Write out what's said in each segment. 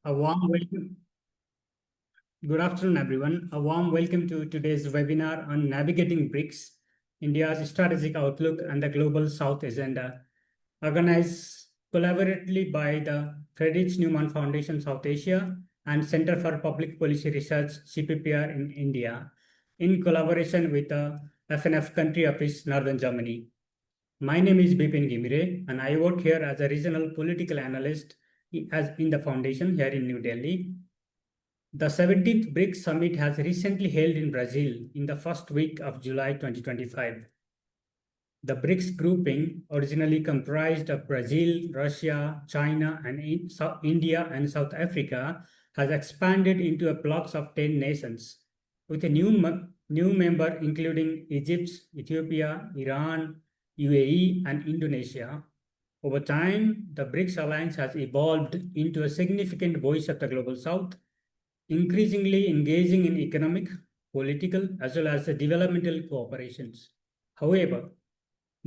A warm welcome. Good afternoon, everyone. A warm welcome to today's webinar on navigating BRICS, India's strategic outlook and the Global South agenda, organized collaboratively by the Friedrich Naumann Foundation South Asia and Center for Public Policy Research, CPPR in India, in collaboration with the FNF country office, Northern Germany. My name is Bipin Gimire, and I work here as a regional political analyst in the foundation here in New Delhi. The 17th BRICS Summit has recently held in Brazil in the first week of July 2025. The BRICS grouping, originally comprised of Brazil, Russia, China, and India and South Africa, has expanded into a bloc of 10 nations, with a new member including Egypt, Ethiopia, Iran, UAE, and Indonesia. Over time, the BRICS alliance has evolved into a significant voice of the Global South, increasingly engaging in economic, political, as well as developmental cooperations. However,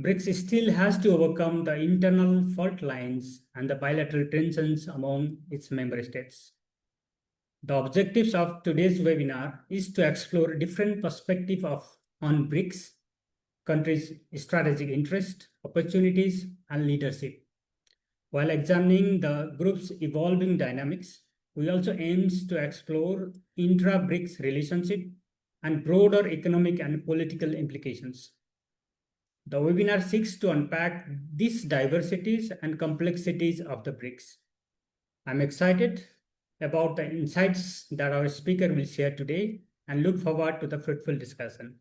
BRICS still has to overcome the internal fault lines and the bilateral tensions among its member states. The objectives of today's webinar is to explore different perspectives on BRICS, countries' strategic interest, opportunities, and leadership. While examining the group's evolving dynamics, we also aim to explore intra-BRICS relationship and broader economic and political implications. The webinar seeks to unpack these diversities and complexities of the BRICS. I'm excited about the insights that our speaker will share today and look forward to the fruitful discussion.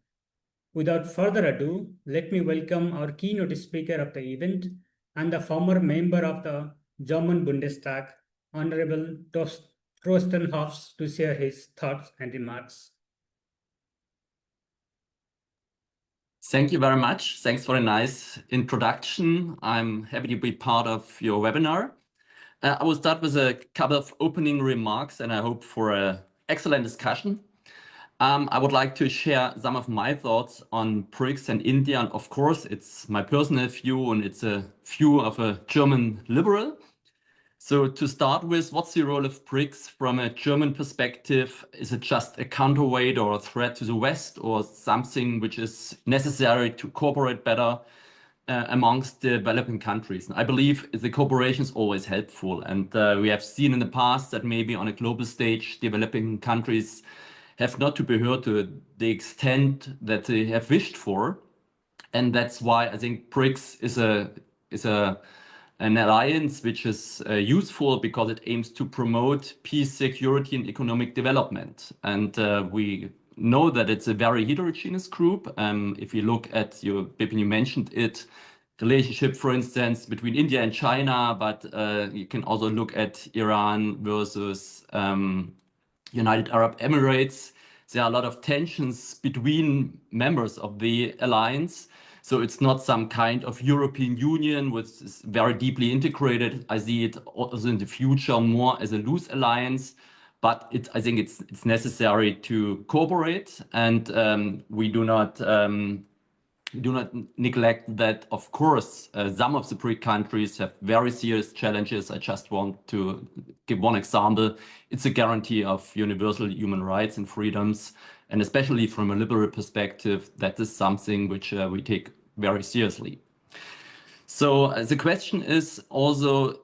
Without further ado, let me welcome our keynote speaker of the event and the former member of the German Bundestag, Honorable Thorsten Hofs, to share his thoughts and remarks. Thank you very much. Thanks for a nice introduction. I'm happy to be part of your webinar. I will start with a couple of opening remarks and I hope for an excellent discussion. I would like to share some of my thoughts on BRICS and India. And of course, it's my personal view and it's a view of a German liberal. So to start with, what's the role of BRICS from a German perspective? Is it just a counterweight or a threat to the West or something which is necessary to cooperate better amongst developing countries? And I believe the cooperation is always helpful. And we have seen in the past that maybe on a global stage, developing countries have not to be heard to the extent that they have wished for. And that's why I think BRICS is an alliance which is useful because it aims to promote peace, security, and economic development. And we know that it's a very heterogeneous group. If you look at Bipin, you mentioned it, relationship, for instance, between India and China, but you can also look at Iran versus United Arab Emirates. There are a lot of tensions between members of the alliance. So it's not some kind of European Union which is very deeply integrated. I see it also in the future more as a loose alliance, but I think it's necessary to cooperate, and we do not neglect that. Of course, some of the BRIC countries have very serious challenges. I just want to give one example. It's a guarantee of universal human rights and freedoms. And especially from a liberal perspective, that is something which we take very seriously. So the question is also,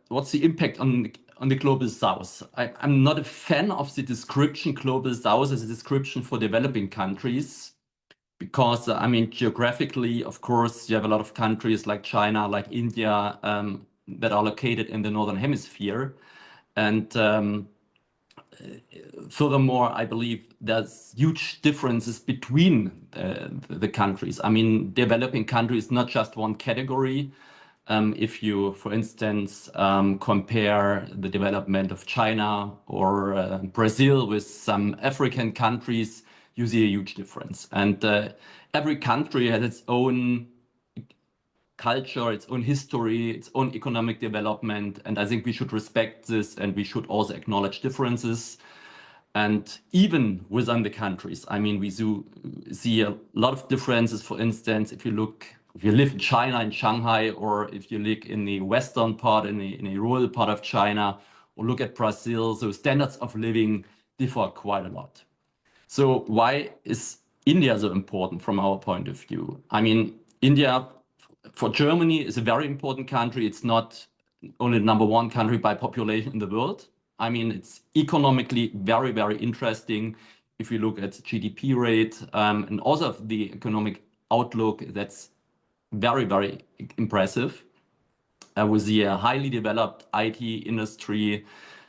what's the impact on the Global South? I'm not a fan of the description Global South as a description for developing countries, because I mean, geographically, of course, you have a lot of countries like China, like India, that are located in the Northern Hemisphere. And furthermore, I believe there's huge differences between the countries. I mean, developing countries is not just one category. If you, for instance, compare the development of China or Brazil with some African countries, you see a huge difference. And every country has its own culture, its own history, its own economic development. And I think we should respect this, and we should also acknowledge differences. And even within the countries, I mean, we do see a lot of differences. For instance, if you live in China, in Shanghai, or if you live in the western part, in a rural part of China, or look at Brazil, so standards of living differ quite a lot. So why is India so important from our point of view? I mean, India for Germany is a very important country. It's not only the #1 country by population in the world. I mean, it's economically very, very interesting. If you look at GDP rate and also the economic outlook, that's very, very impressive. With the highly developed IT industry,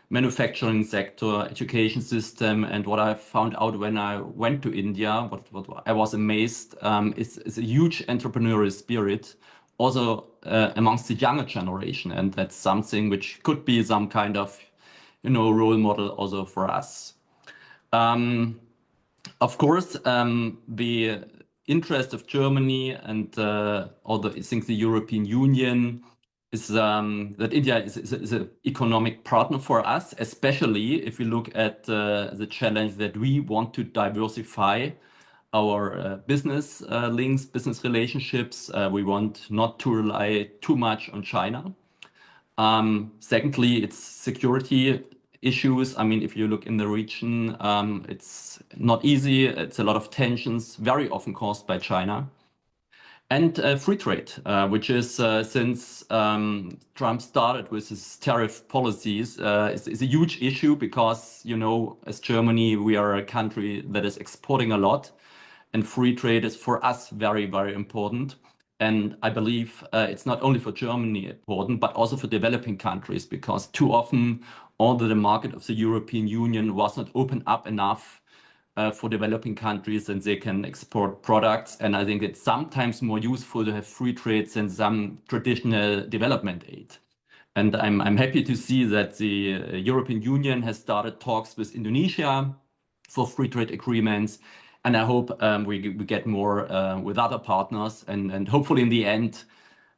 manufacturing sector, education system, and what I found out when I went to India, what I was amazed is a huge entrepreneurial spirit, also amongst the younger generation, and that's something which could be some kind of, role model also for us. Of course, the interest of Germany and I think the European Union is that India is an economic partner for us, especially if we look at the challenge that we want to diversify our business links, business relationships. We want not to rely too much on China. Secondly, it's security issues. I mean, if you look in the region, it's not easy. It's a lot of tensions, very often caused by China. And free trade, which is since Trump started with his tariff policies, is a huge issue because, as Germany, we are a country that is exporting a lot. And free trade is for us very, very important. And I believe it's not only for Germany important, but also for developing countries, because too often, although the market of the European Union was not opened up enough for developing countries and they can export products. And I think it's sometimes more useful to have free trade than some traditional development aid. And I'm happy to see that the European Union has started talks with Indonesia for free trade agreements. And I hope we get more with other partners. And hopefully in the end,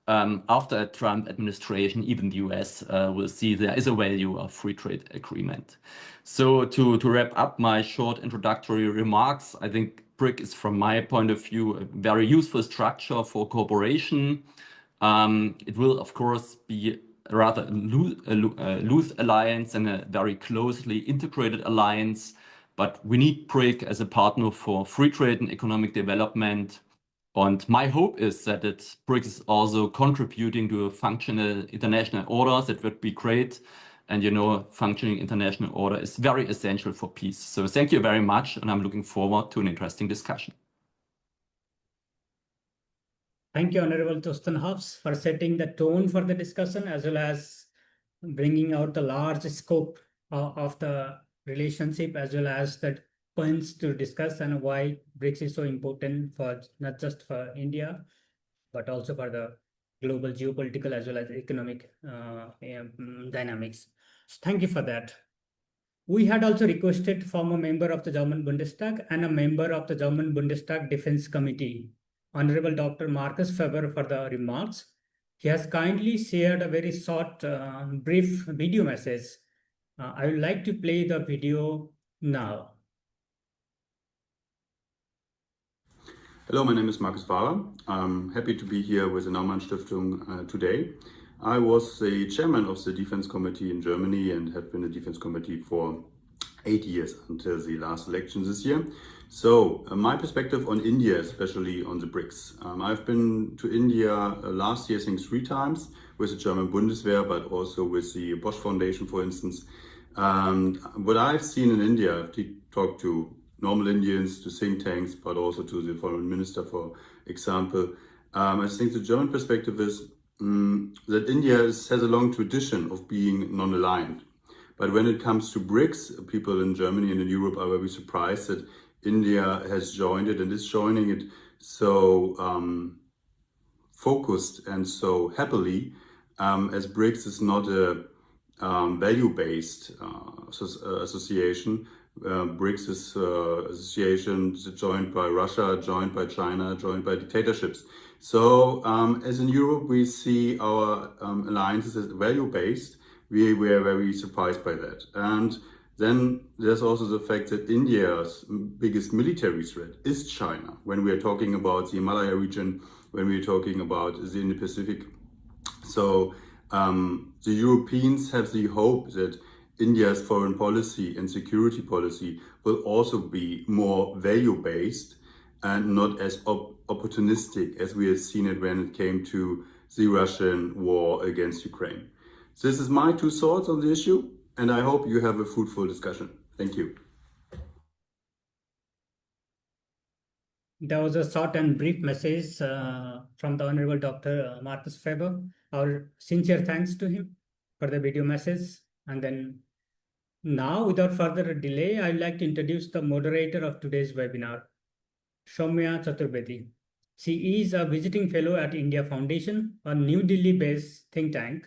after a Trump administration, even the US will see there is a value of free trade agreement. So to wrap up my short introductory remarks, I think BRIC is, from my point of view, a very useful structure for cooperation. It will, of course, be a rather loose alliance and a very closely integrated alliance. But we need BRIC as a partner for free trade and economic development. And my hope is that BRICS is also contributing to a functional international order. That would be great. And, functioning international order is very essential for peace. So thank you very much. And I'm looking forward to an interesting discussion. Thank you, Honorable Thorsten Hofs, for setting the tone for the discussion, as well as bringing out the large scope of the relationship, as well as the points to discuss and why BRICS is so important for not just for India, but also for the global geopolitical as well as economic dynamics. So thank you for that. We had also requested former member of the German Bundestag and a member of the German Bundestag Defense Committee, Honorable Dr. Markus Faber, for the remarks. He has kindly shared a very short, brief video message. I would like to play the video now. Hello, my name is Markus Faber. I'm happy to be here with the Naumann Stiftung today. I was the chairman of the Defense Committee in Germany and have been the Defense Committee for 8 years until the last election this year. So my perspective on India, especially on the BRICS. I've been to India last year, I think 3 times, with the German Bundeswehr, but also with the Bosch Foundation, for instance. What I've seen in India, I've talked to normal Indians, to think tanks, but also to the foreign minister, for example. I think the German perspective is that India has a long tradition of being non-aligned. But when it comes to BRICS, people in Germany and in Europe are very surprised that India has joined it and is joining it so focused and so happily, as BRICS is not a value-based association. BRICS is association joined by Russia, joined by China, joined by dictatorships. So as in Europe, we see our alliances as value-based. We were very surprised by that. And then there's also the fact that India's biggest military threat is China. When we are talking about the Himalaya region, when we're talking about the Indo-Pacific. So the Europeans have the hope that India's foreign policy and security policy will also be more value-based and not as opportunistic as we have seen it when it came to the Russian war against Ukraine. This is my two thoughts on the issue, and I hope you have a fruitful discussion. Thank you. That was a short and brief message from the Honorable Dr. Marcus Faber. Our sincere thanks to him for the video message. And then now, without further delay, I would like to introduce the moderator of today's webinar, Soumya Chaturvedi. She is a visiting fellow at India Foundation, a New Delhi-based think tank.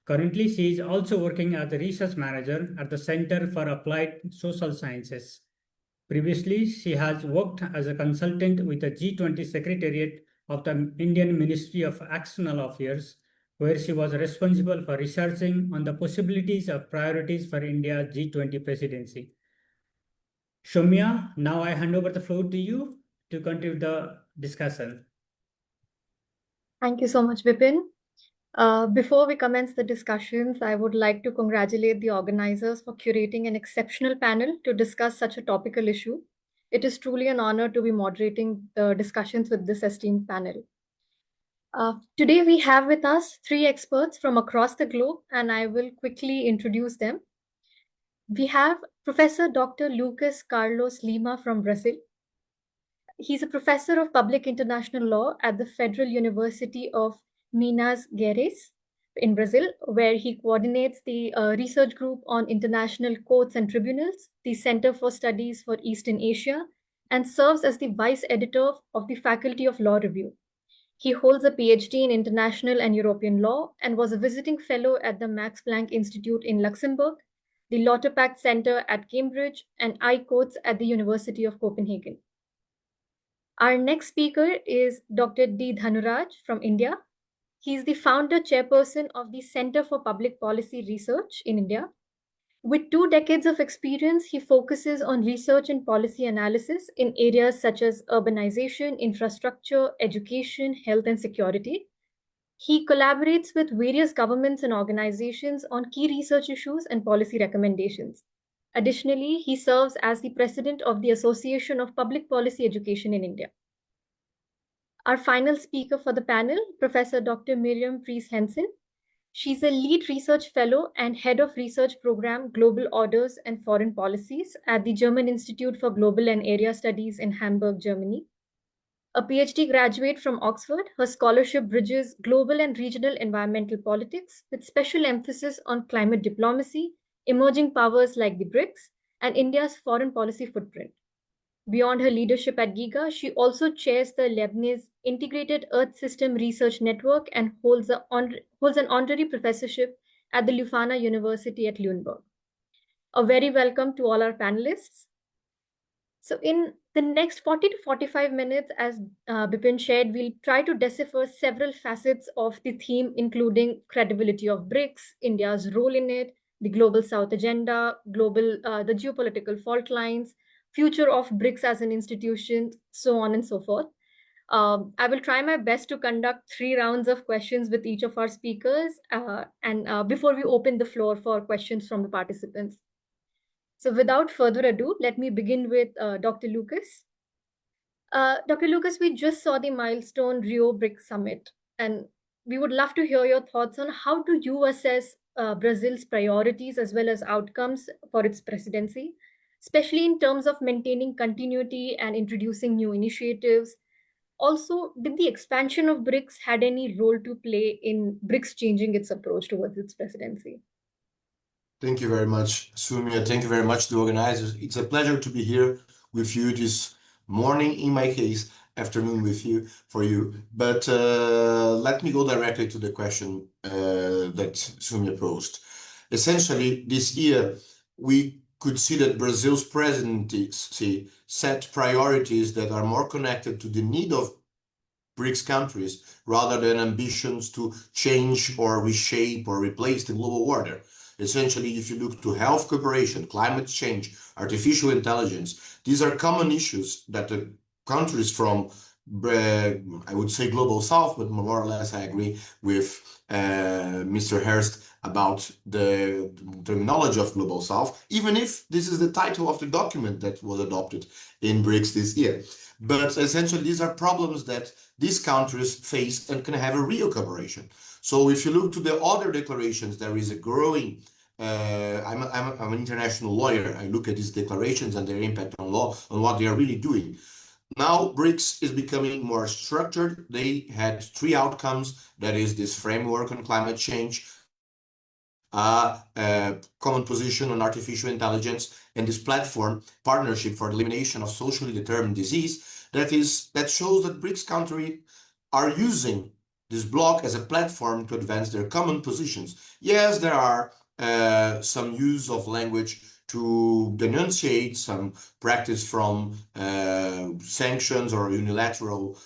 Currently, she is also working as a research manager at the Center for Applied Social Sciences. Previously, she has worked as a consultant with the G20 Secretariat of the Indian Ministry of External Affairs, where she was responsible for researching on the possibilities of priorities for India's G20 presidency. Soumya, now I hand over the floor to you to continue the discussion. Thank you so much, Vipin. Before we commence the discussions, I would like to congratulate the organizers for curating an exceptional panel to discuss such a topical issue. It is truly an honor to be moderating the discussions with this esteemed panel. Today we have with us 3 experts from across the globe, and I will quickly introduce them. We have Professor Dr. Lucas Carlos Lima from Brazil. He's a professor of public international law at the Federal University of Minas Gerais in Brazil, where he coordinates the research group on international courts and tribunals, the Center for Studies for Eastern Asia, and serves as the vice editor of the Faculty of Law Review. He holds a PhD in international and European law and was a visiting fellow at the Max Planck Institute in Luxembourg, the Lauterpact Center at Cambridge, and I-Courts at the University of Copenhagen. Our next speaker is Dr. D. Dhanuraj from India. He is the founder chairperson of the Center for Public Policy Research in India. With 2 decades of experience, he focuses on research and policy analysis in areas such as urbanization, infrastructure, education, health, and security. He collaborates with various governments and organizations on key research issues and policy recommendations. Additionally, he serves as the president of the Association of Public Policy Education in India. Our final speaker for the panel, Professor Dr. Miriam Fries-Hensen. She's a lead research fellow and head of research program Global Orders and Foreign Policies at the German Institute for Global and Area Studies in Hamburg, Germany. A PhD graduate from Oxford, her scholarship bridges global and regional environmental politics with special emphasis on climate diplomacy, emerging powers like the BRICS, and India's foreign policy footprint. Beyond her leadership at GIGA, she also chairs the Lebanese Integrated Earth System Research Network and holds an honorary professorship at the Leuphana University at Lüneburg. A very welcome to all our panelists. So in the next 40 to 45 minutes, as Bipin shared, we'll try to decipher several facets of the theme, including credibility of BRICS, India's role in it, the Global South agenda, the geopolitical fault lines, future of BRICS as an institution, so on and so forth. I will try my best to conduct 3 rounds of questions with each of our speakers and before we open the floor for questions from the participants. So without further ado, let me begin with Dr. Lucas. Dr. Lucas, we just saw the milestone Rio BRICS Summit, and we would love to hear your thoughts on how do you assess Brazil's priorities as well as outcomes for its presidency, especially in terms of maintaining continuity and introducing new initiatives. Also, did the expansion of BRICS had any role to play in BRICS changing its approach towards its presidency? Thank you very much, Soumya. Thank you very much to the organizers. It's a pleasure to be here with you this morning, in my case, afternoon for you. But let me go directly to the question that Soumya posed. Essentially, this year, we could see that Brazil's presidency set priorities that are more connected to the need of BRICS countries rather than ambitions to change or reshape or replace the global order. Essentially, if you look to health cooperation, climate change, artificial intelligence, these are common issues that the countries from I would say global south, but more or less I agree with Mr. Hurst about the terminology of global south, even if this is the title of the document that was adopted in BRICS this year. But essentially, these are problems that these countries face and can have a real cooperation. So if you look to the other declarations, there is a growing I'm an international lawyer. I look at these declarations and their impact on law, on what they are really doing. Now, BRICS is becoming more structured. They had 3 outcomes. That is this framework on climate change, common position on artificial intelligence, and this platform partnership for the elimination of socially determined disease. That shows that BRICS countries are using this bloc as a platform to advance their common positions. Yes, there are some use of language to denunciate some practice from sanctions or unilateral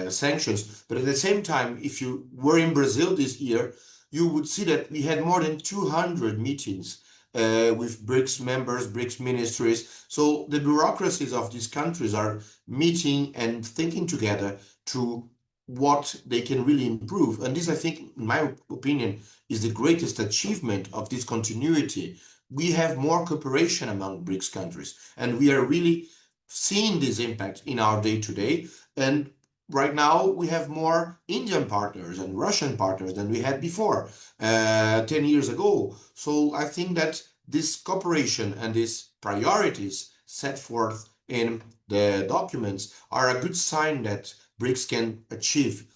sanctions. But at the same time, if you were in Brazil this year, you would see that we had more than 200 meetings with BRICS members, BRICS ministries. So the bureaucracies of these countries are meeting and thinking together to what they can really improve. And this, I think, in my opinion, is the greatest achievement of this continuity. We have more cooperation among BRICS countries, and we are really seeing this impact in our day-to-day. And right now, we have more Indian partners and Russian partners than we had before, 10 years ago. So I think that this cooperation and these priorities set forth in the documents are a good sign that BRICS can achieve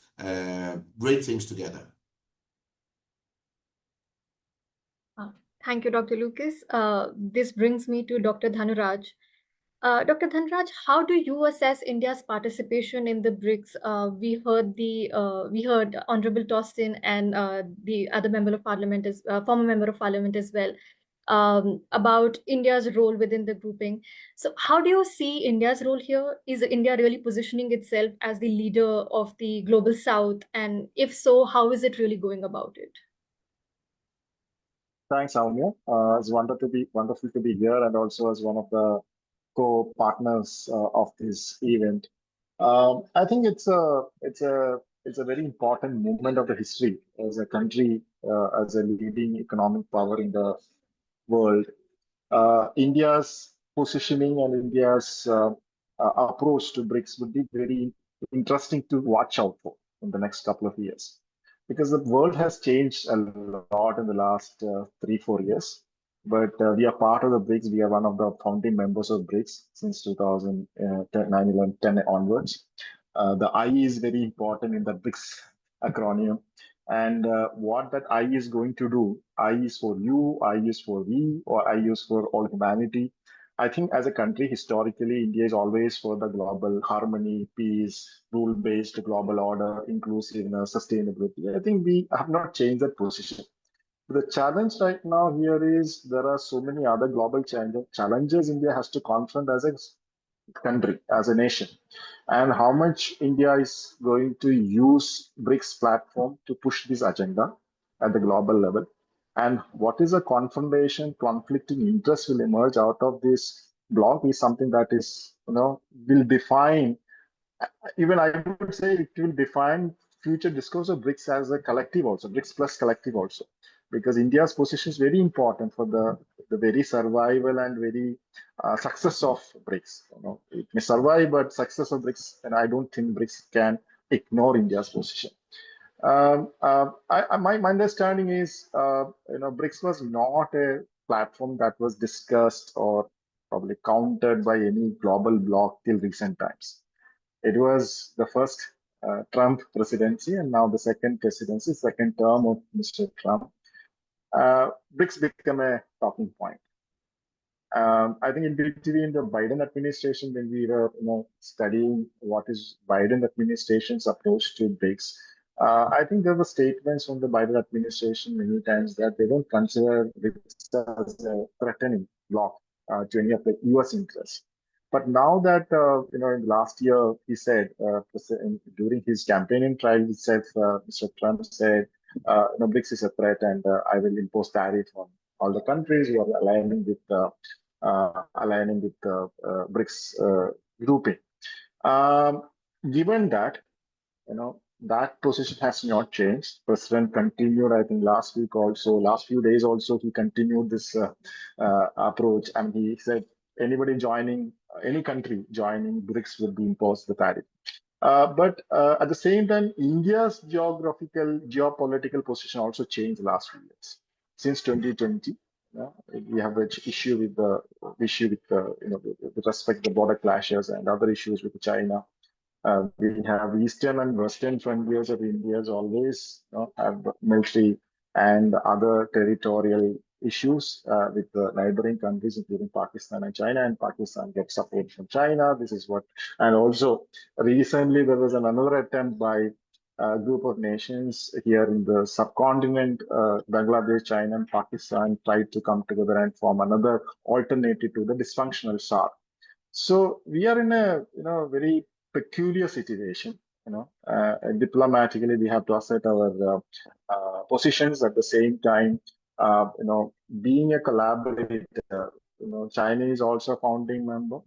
great things together. Thank you, Dr. Lucas. This brings me to Dr. Dhanuraj. Dr. Dhanraj, how do you assess India's participation in the BRICS? We heard Honorable Tostin and the other member of parliament, former member of parliament as well, about India's role within the grouping. So, how do you see India's role here? Is India really positioning itself as the leader of the global South? And if so, how is it really going about it? Thanks, Soumya. It's wonderful to be here, and also as one of the co-partners of this event. I think it's a very important moment of the history as a country, as a leading economic power in the world. India's positioning and India's approach to BRICS would be very interesting to watch out for in the next couple of years, because the world has changed a lot in the last 3-4 years. But we are part of the BRICS. We are one of the founding members of BRICS since 2010 onwards. The I is very important in the BRICS acronym. And what that I is going to do, I is for you, I is for we, or I is for all humanity. I think as a country, historically, India is always for the global harmony, peace, rule-based global order, inclusiveness, sustainability. I think we have not changed that position. The challenge right now here is there are so many other global challenges India has to confront as a country, as a nation, and how much India is going to use BRICS platform to push this agenda at the global level, and what is a conflicting interest will emerge out of this block is something that is, will define, even I would say it will define future discourse of BRICS as a collective also, BRICS plus collective also, because India's position is very important for the very survival and very success of BRICS. It may survive, but success of BRICS, and I don't think BRICS can ignore India's position. My understanding is, BRICS was not a platform that was discussed or probably countered by any global bloc till recent times. It was the first Trump presidency, and now the second term of Mr. Trump. BRICS became a talking point. I think in between the Biden administration, when we were studying what is Biden administration's approach to BRICS, I think there were statements from the Biden administration many times that they don't consider BRICS as a threatening bloc to any of the US interests. But now that, in last year, he said, during his campaigning trial itself, Mr. Trump said, BRICS is a threat, and I will impose tariff on all the countries who are aligning with BRICS grouping. given that, that position has not changed. President continued, I think, last few days also, he continued this approach, and he said anybody joining, any country joining BRICS would be imposed the tariff. But at the same time, India's geopolitical position also changed the last few years. Since 2020, we have an issue with with respect to the border clashes and other issues with China. We have eastern and western frontiers of India always have military and other territorial issues with the neighboring countries, including Pakistan and China, and Pakistan gets support from China. This is what, and also recently there was another attempt by a group of nations here in the subcontinent, Bangladesh, China, and Pakistan tried to come together and form another alternative to the dysfunctional SAR. So we are in a very peculiar situation. Diplomatically, we have to assert our positions. At the same time, being a collaborator. China is also a founding member.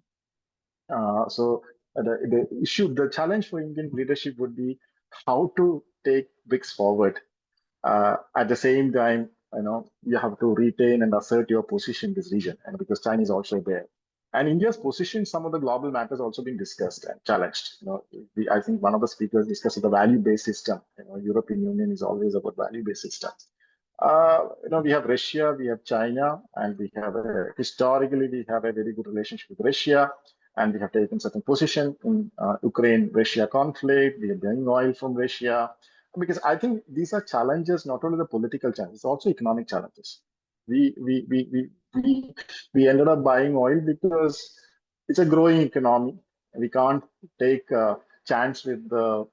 So the challenge for Indian leadership would be how to take BRICS forward. At the same time, you have to retain and assert your position in this region, and because China is also there. And India's position in some of the global matters also been discussed and challenged. I think one of the speakers discussed the value-based system. European Union is always about value-based systems. We have Russia, we have China, and historically we have a very good relationship with Russia, and we have taken certain position in Ukraine-Russia conflict. We are buying oil from Russia, because I think these are challenges, not only the political challenges, also economic challenges. We ended up buying oil because it's a growing economy. We can't take a chance with the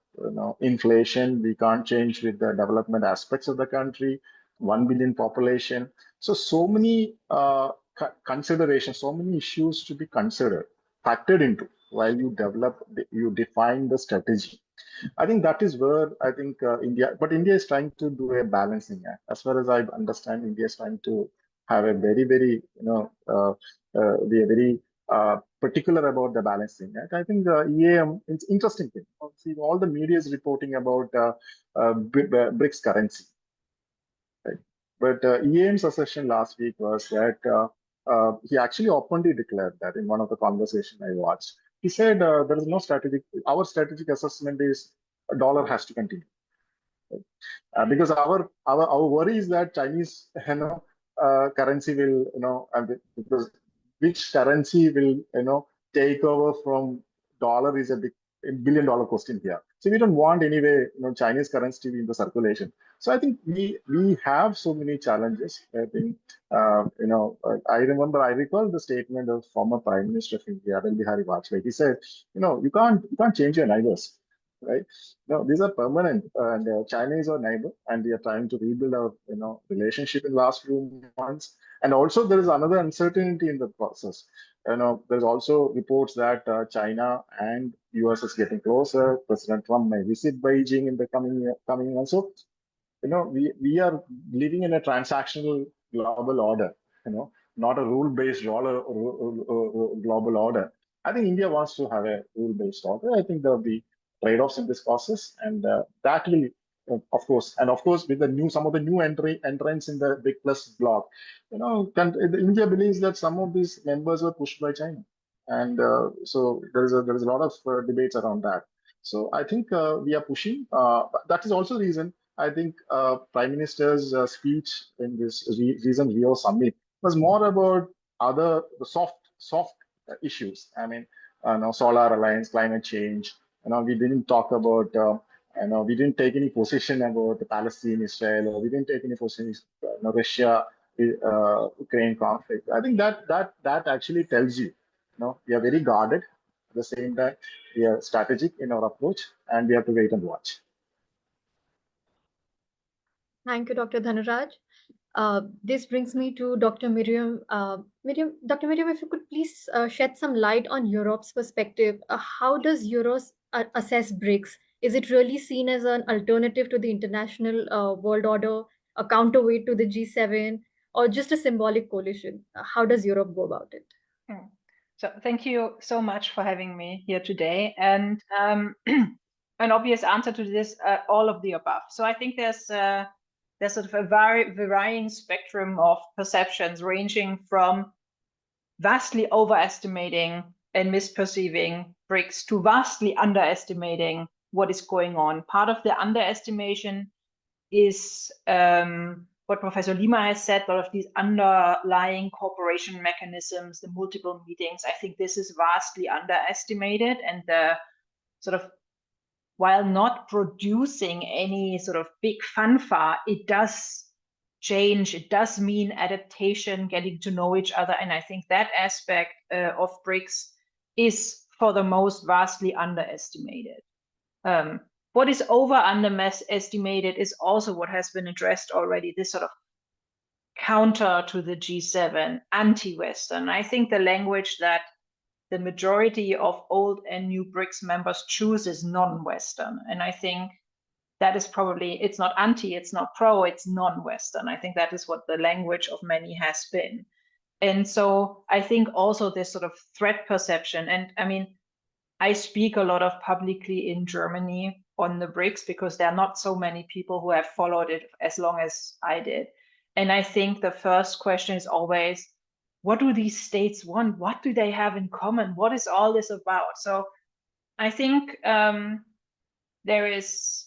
inflation. We can't change with the development aspects of the country. 1 billion population. So many considerations, so many issues to be factored into while you define the strategy. I think that is where I think India is trying to do a balancing act. As far as I understand, India is trying to have a very, very, be very particular about the balancing act. I think the EAM, it's interesting thing. See, all the media is reporting about BRICS currency. Right? But EAM's assertion last week was that he actually openly declared that in one of the conversations I watched. He said there is no our strategic assessment is a dollar has to continue. Right? Because our worry is that Chinese currency will, because which currency will take over from dollar is a billion-dollar question here. So we don't want anyway Chinese currency to be in the circulation. So I think we have so many challenges. I think I recall the statement of former Prime Minister of India, Atal Bihari Vajpayee. He said, you can't change your neighbors, right? No, these are permanent, and China is our neighbor, and we are trying to rebuild our relationship in the last few months. And also there is another uncertainty in the process. There's also reports that China and US is getting closer. President Trump may visit Beijing in the coming months. So, we are living in a transactional global order, not a rule-based global order. I think India wants to have a rule-based order. I think there will be trade-offs in this process, and that will, of course, with some of the new entrants in the Big Plus bloc, India believes that some of these members were pushed by China, and so there is a lot of debates around that. So I think we are pushing. That is also the reason I think Prime Minister's speech in this recent Rio summit was more about the soft issues. I mean, Solar Alliance, climate change. We didn't talk about. We didn't take any position about the Palestine, Israel, or we didn't take any position Russia, Ukraine conflict. I think that actually tells you, we are very guarded. At the same time, we are strategic in our approach, and we have to wait and watch. Thank you, Dr. Dhanaraj. This brings me to Dr. Miriam. Dr. Miriam, if you could please shed some light on Europe's perspective. How does Europe assess BRICS? Is it really seen as an alternative to the international world order, a counterweight to the G7, or just a symbolic coalition? How does Europe go about it? So thank you so much for having me here today. And an obvious answer to this, all of the above. So I think there's sort of a varying spectrum of perceptions ranging from vastly overestimating and misperceiving BRICS to vastly underestimating what is going on. Part of the underestimation is what Professor Lima has said, a lot of these underlying cooperation mechanisms, the multiple meetings. I think this is vastly underestimated, and the sort of, while not producing any sort of big fanfare, it does change. It does mean adaptation, getting to know each other. And I think that aspect of BRICS is for the most vastly underestimated. What is underestimated is also what has been addressed already, this sort of counter to the G7, anti-Western. I think the language that the majority of old and new BRICS members choose is non-Western. And I think that is probably, it's not anti, it's not pro, it's non-Western. I think that is what the language of many has been. And so I think also this sort of threat perception, and I mean, I speak a lot of publicly in Germany on the BRICS because there are not so many people who have followed it as long as I did. And I think the first question is always, what do these states want? What do they have in common? What is all this about? So I think there is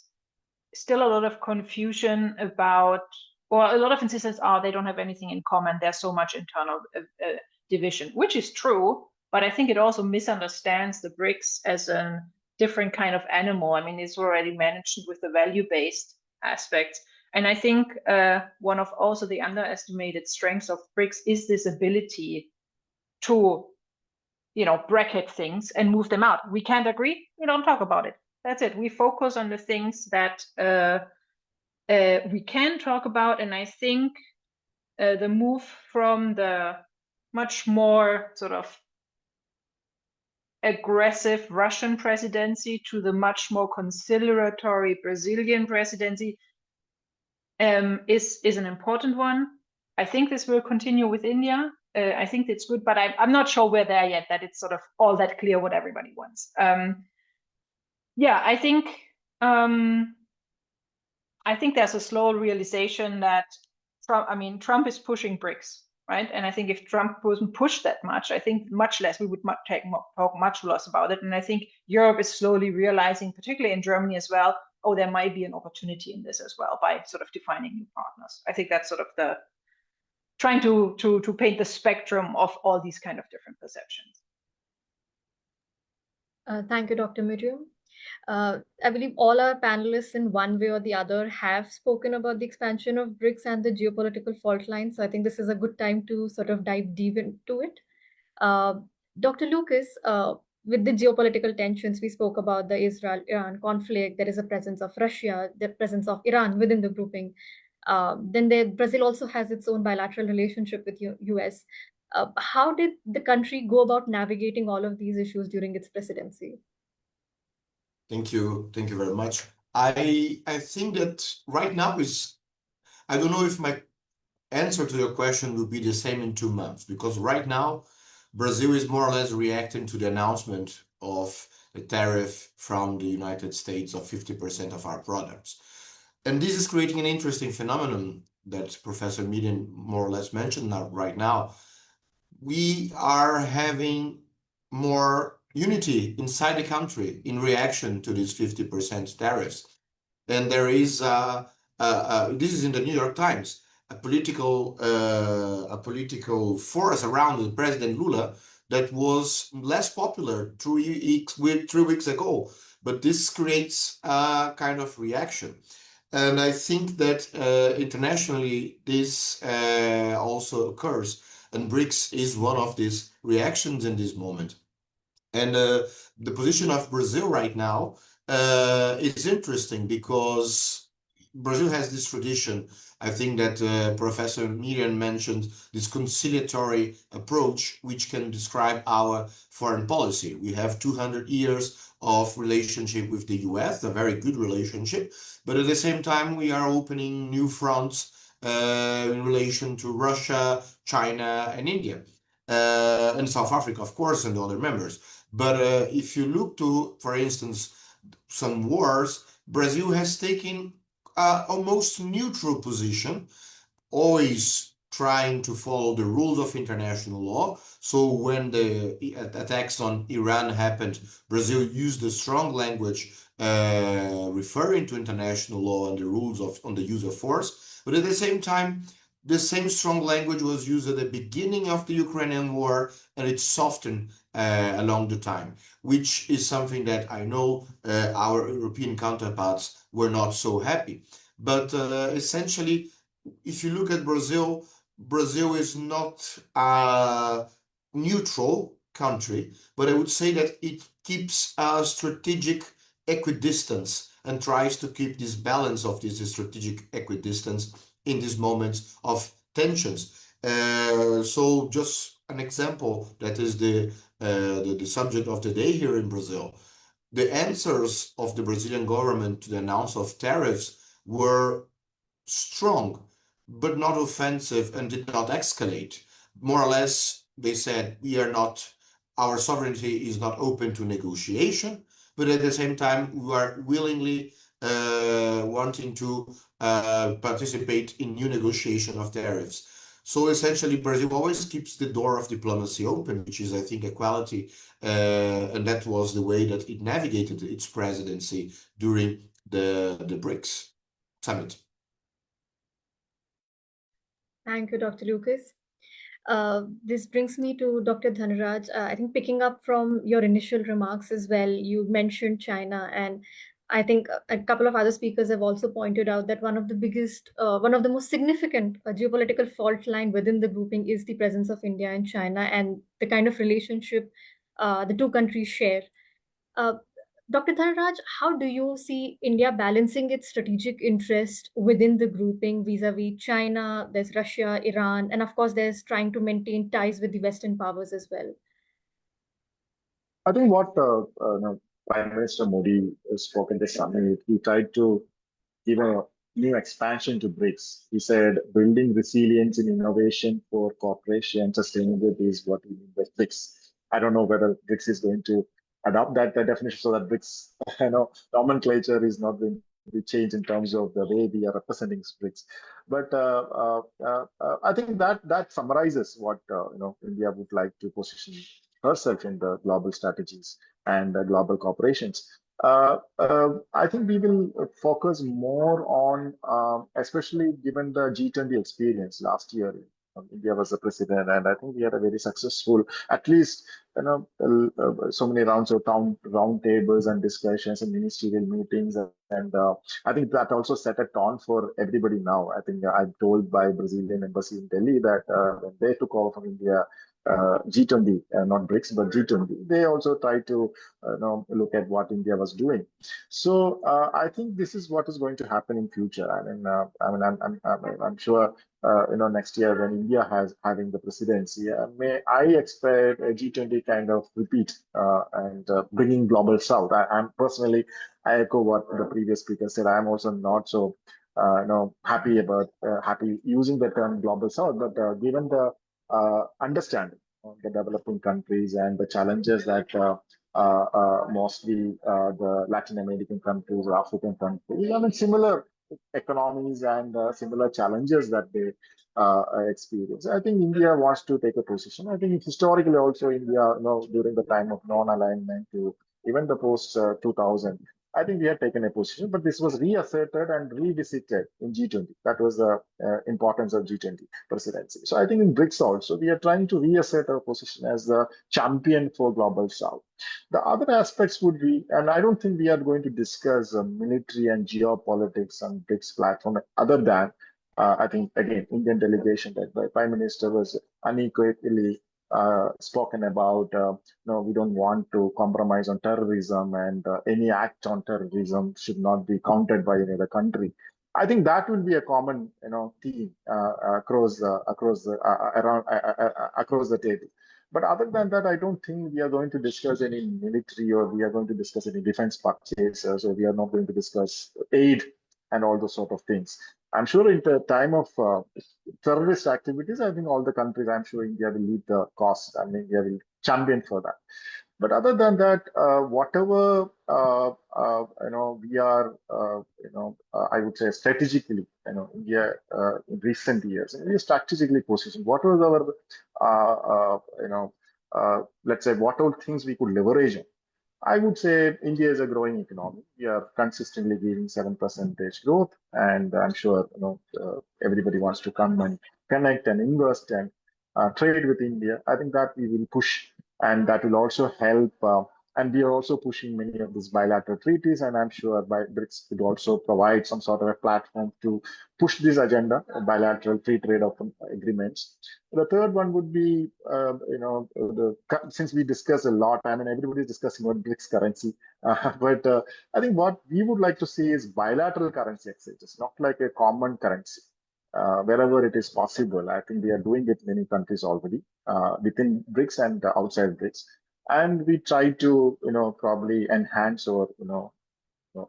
still a lot of confusion about, or a lot of insistence, they don't have anything in common. There's so much internal division, which is true. But I think it also misunderstands the BRICS as a different kind of animal. I mean, it's already mentioned with the value-based aspects. And I think one of also the underestimated strengths of BRICS is this ability to, bracket things and move them out. We can't agree, we don't talk about it. That's it. We focus on the things that we can talk about. And I think the move from the much more sort of aggressive Russian presidency to the much more conciliatory Brazilian presidency is an important one. I think this will continue with India. I think it's good, but I'm not sure we're there yet, that it's sort of all that clear what everybody wants. Yeah, I think there's a slow realization that Trump is pushing BRICS, right? And I think if Trump wasn't pushed that much, I think much less, we would talk much less about it. And I think Europe is slowly realizing, particularly in Germany as well, there might be an opportunity in this as well by sort of defining new partners. I think that's sort of the trying to paint the spectrum of all these kind of different perceptions. Thank you, Dr. Miriam. I believe all our panelists in one way or the other have spoken about the expansion of BRICS and the geopolitical fault lines. So I think this is a good time to sort of dive deep into it. Dr. Lucas, with the geopolitical tensions, we spoke about the Israel-Iran conflict. There is a presence of Russia, the presence of Iran within the grouping. Then Brazil also has its own bilateral relationship with US. How did the country go about navigating all of these issues during its presidency? Thank you very much. I think that right now I don't know if my answer to your question will be the same in 2 months, because right now Brazil is more or less reacting to the announcement of the tariff from the United States of 50% of our products. And this is creating an interesting phenomenon that Professor Miriam more or less mentioned right now. We are having more unity inside the country in reaction to these 50% tariffs. And there is, this is in the New York Times, a political force around President Lula that was less popular 3 weeks ago. But this creates a kind of reaction. And I think that internationally this also occurs. And BRICS is one of these reactions in this moment. And the position of Brazil right now is interesting because Brazil has this tradition. I think that Professor Miriam mentioned this conciliatory approach, which can describe our foreign policy. We have 200 years of relationship with the US, a very good relationship, but at the same time, we are opening new fronts in relation to Russia, China, and India. and South Africa, of course, and the other members. But if you look to, for instance, some wars, Brazil has taken almost neutral position, always trying to follow the rules of international law. So when the attacks on Iran happened, Brazil used a strong language referring to international law and the rules on the use of force. But at the same time, the same strong language was used at the beginning of the Ukrainian war, and it softened along the time, which is something that I know our European counterparts were not so happy. But essentially, if you look at Brazil, Brazil is not a neutral country, but I would say that it keeps a strategic equidistance and tries to keep this balance of this strategic equidistance in these moments of tensions. So just an example that is the subject of the day here in Brazil. The answers of the Brazilian government to the announcement of tariffs were strong, but not offensive and did not escalate. More or less, they said, our sovereignty is not open to negotiation, but at the same time, we are willingly wanting to participate in new negotiation of tariffs. So essentially, Brazil always keeps the door of diplomacy open, which is, I think, a quality, and that was the way that it navigated its presidency during the BRICS summit. Thank you, Dr. Lucas. This brings me to Dr. Dhanaraj. I think picking up from your initial remarks as well, you mentioned China, and I think a couple of other speakers have also pointed out that one of the most significant geopolitical fault line within the grouping is the presence of India and China and the kind of relationship the two countries share. Dr. Dhanaraj, how do you see India balancing its strategic interest within the grouping vis-a-vis China, there's Russia, Iran, and of course there's trying to maintain ties with the Western powers as well? I think what Prime Minister Modi spoke at the summit, he tried to give a new expansion to BRICS. He said building resilience in innovation for cooperation and sustainability is what we mean by BRICS. I don't know whether BRICS is going to adopt that definition so that BRICS nomenclature is not going to be changed in terms of the way we are representing BRICS. But I think that summarizes what India would like to position herself in the global strategies and global corporations. I think we will focus more on, especially given the G20 experience last year. India was the president, and I think we had a very successful, at least so many rounds of round tables and discussions and ministerial meetings, and I think that also set a tone for everybody now. I think I'm told by Brazilian embassy in Delhi that when they took over from India, G20, not BRICS, but G20, they also tried to look at what India was doing. So I think this is what is going to happen in future. I'm sure next year when India having the presidency, I expect a G20 kind of repeat and bringing global south. I echo what the previous speaker said. I'm also not so happy using the term global south, but given the understanding of the developing countries and the challenges that mostly the Latin American countries or African countries, similar economies and similar challenges that they experience. I think India wants to take a position. I think historically also India, during the time of non-alignment to even the post 2000, I think we had taken a position, but this was reasserted and revisited in G20. That was the importance of G20 presidency. So I think in BRICS also, we are trying to reassert our position as the champion for global south. The other aspects would be, and I don't think we are going to discuss military and geopolitics on BRICS platform, other than, I think, again, Indian delegation led by Prime Minister was unequivocally spoken about, we don't want to compromise on terrorism, and any act on terrorism should not be countered by any other country. I think that will be a common, theme across the table. But other than that, I don't think we are going to discuss any military or we are going to discuss any defense purchases, or we are not going to discuss aid and all those sort of things. I'm sure in the time of terrorist activities, I think all the countries, I'm sure India will lead the cause and India will champion for that. But other than that, whatever we are, I would say strategically, India in recent years, we are strategically positioned. What was our, let's say, what all things we could leverage on? I would say India is a growing economy. We are consistently giving 7% growth, and I'm sure everybody wants to come and connect and invest and trade with India. I think that we will push, and that will also help. And we are also pushing many of these bilateral treaties, and I'm sure BRICS could also provide some sort of a platform to push this agenda, bilateral free trade agreements. The third one would be, since we discuss a lot, I mean, everybody's discussing about BRICS currency, but I think what we would like to see is bilateral currency exchanges, not like a common currency. Wherever it is possible, I think we are doing it in many countries already, within BRICS and outside BRICS. And we try to, probably enhance or,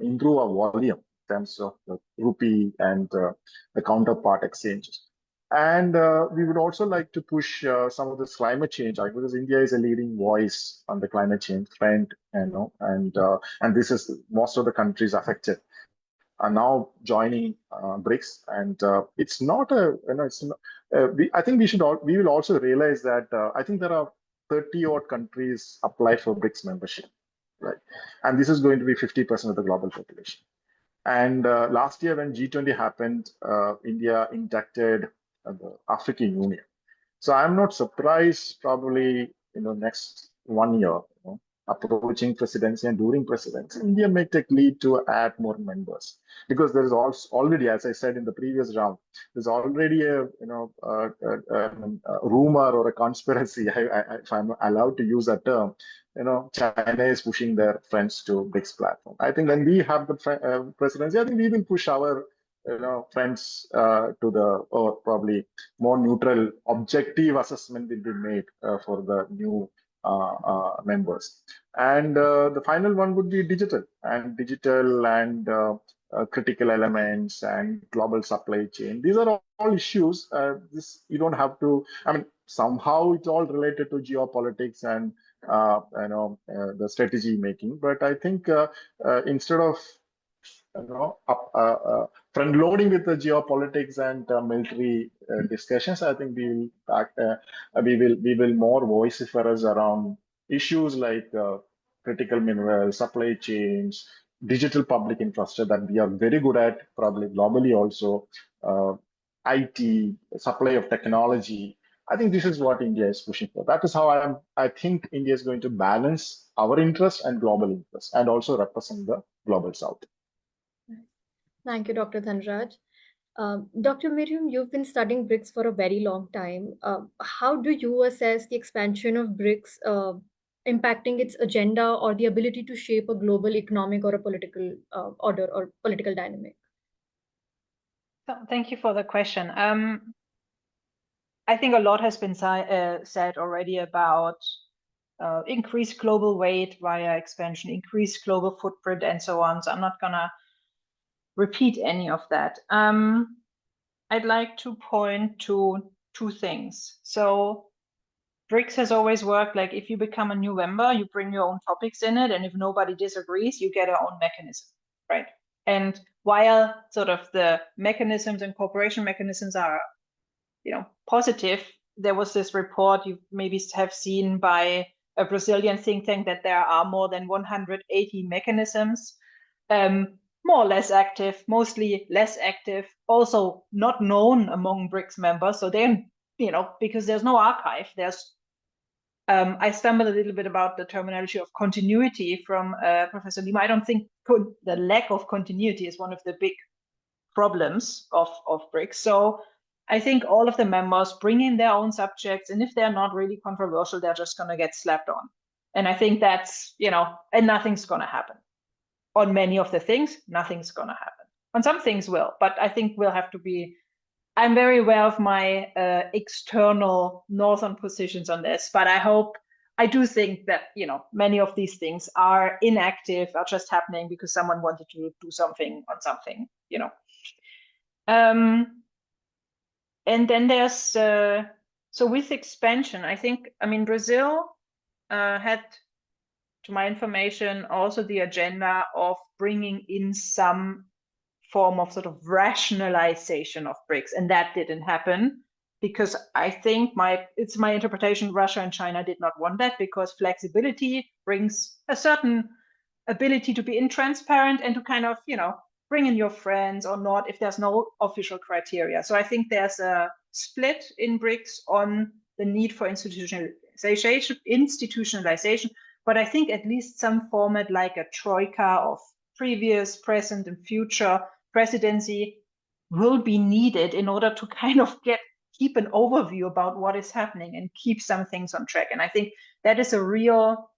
improve our volume in terms of the rupee and the counterpart exchanges. And we would also like to push some of this climate change, because India is a leading voice on the climate change trend, and this is most of the countries affected are now joining BRICS, and it's not a, it's not. I think we will also realize that I think there are 30 odd countries apply for BRICS membership, right? And this is going to be 50% of the global population. And last year when G20 happened, India inducted the African Union. So I'm not surprised, probably next 1 year, approaching presidency and during presidency, India may take lead to add more members, because there is also already, as I said in the previous round, there's already a rumor or a conspiracy, if I'm allowed to use that term. China is pushing their friends to BRICS platform. I think when we have the presidency, I think we will push our friends to the, or probably more neutral, objective assessment will be made for the new members. And the final one would be digital and critical elements and global supply chain. These are all issues. This you don't have to. I mean, somehow it's all related to geopolitics and the strategy making. But I think instead of front loading with the geopolitics and military discussions, I think we will more vociferous around issues like critical minerals, supply chains, digital public infrastructure that we are very good at, probably globally also, IT, supply of technology. I think this is what India is pushing for. That is how I think India is going to balance our interests and global interests, and also represent the global South. Thank you, Dr. Dhanraj. Dr. Miriam, you've been studying BRICS for a very long time. How do you assess the expansion of BRICS impacting its agenda or the ability to shape a global economic or a political order or political dynamic? So, thank you for the question. I think a lot has been said already about increased global weight via expansion, increased global footprint, and so on. So I'm not gonna repeat any of that. I'd like to point to two things. So BRICS has always worked like, if you become a new member, you bring your own topics in it, and if nobody disagrees, you get your own mechanism, right? And while sort of the mechanisms and cooperation mechanisms are, positive, there was this report you maybe have seen by a Brazilian think tank that there are more than 180 mechanisms, more or less active, mostly less active, also not known among BRICS members. So then, because there's no archive, there's I stumbled a little bit about the terminology of continuity from Professor Lima. I don't think the lack of continuity is one of the big problems of BRICS. So I think all of the members bring in their own subjects, and if they're not really controversial, they're just going to get slapped on. And I think that's, and nothing's going to happen. On many of the things, nothing's going to happen. On some things will, but I think we'll have to be, I'm very aware of my external northern positions on this, but I do think that, many of these things are inactive, are just happening because someone wanted to do something on something, And then there's so with expansion, I mean Brazil had, to my information, also the agenda of bringing in some form of sort of rationalization of BRICS, and that didn't happen because I think it's my interpretation Russia and China did not want that, because flexibility brings a certain ability to be intransparent and to kind of, bring in your friends or not if there's no official criteria. So I think there's a split in BRICS on the need for institutionalization, but I think at least some format like a troika of previous, present, and future presidency will be needed in order to kind of keep an overview about what is happening and keep some things on track. And I think that is a real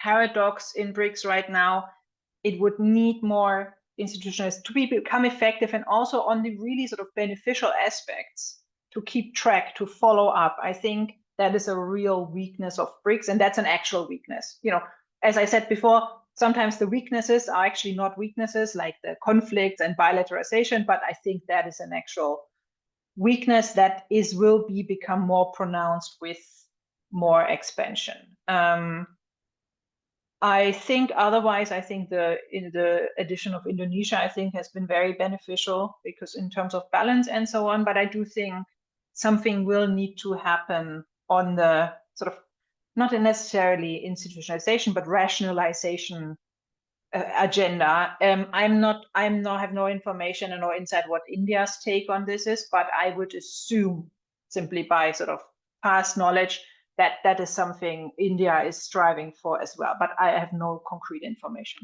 paradox in BRICS right now. It would need more institutions to become effective, and also on the really sort of beneficial aspects to keep track, to follow up. I think that is a real weakness of BRICS, and that's an actual weakness. As I said before, sometimes the weaknesses are actually not weaknesses, like the conflicts and bilateralization, but I think that is an actual weakness that will become more pronounced with more expansion. I think otherwise, I think the addition of Indonesia, I think, has been very beneficial, because in terms of balance and so on, but I do think something will need to happen on the sort of, not necessarily institutionalization, but rationalization agenda. I have no information and no insight what India's take on this is, but I would assume, simply by sort of past knowledge, that is something India is striving for as well. But I have no concrete information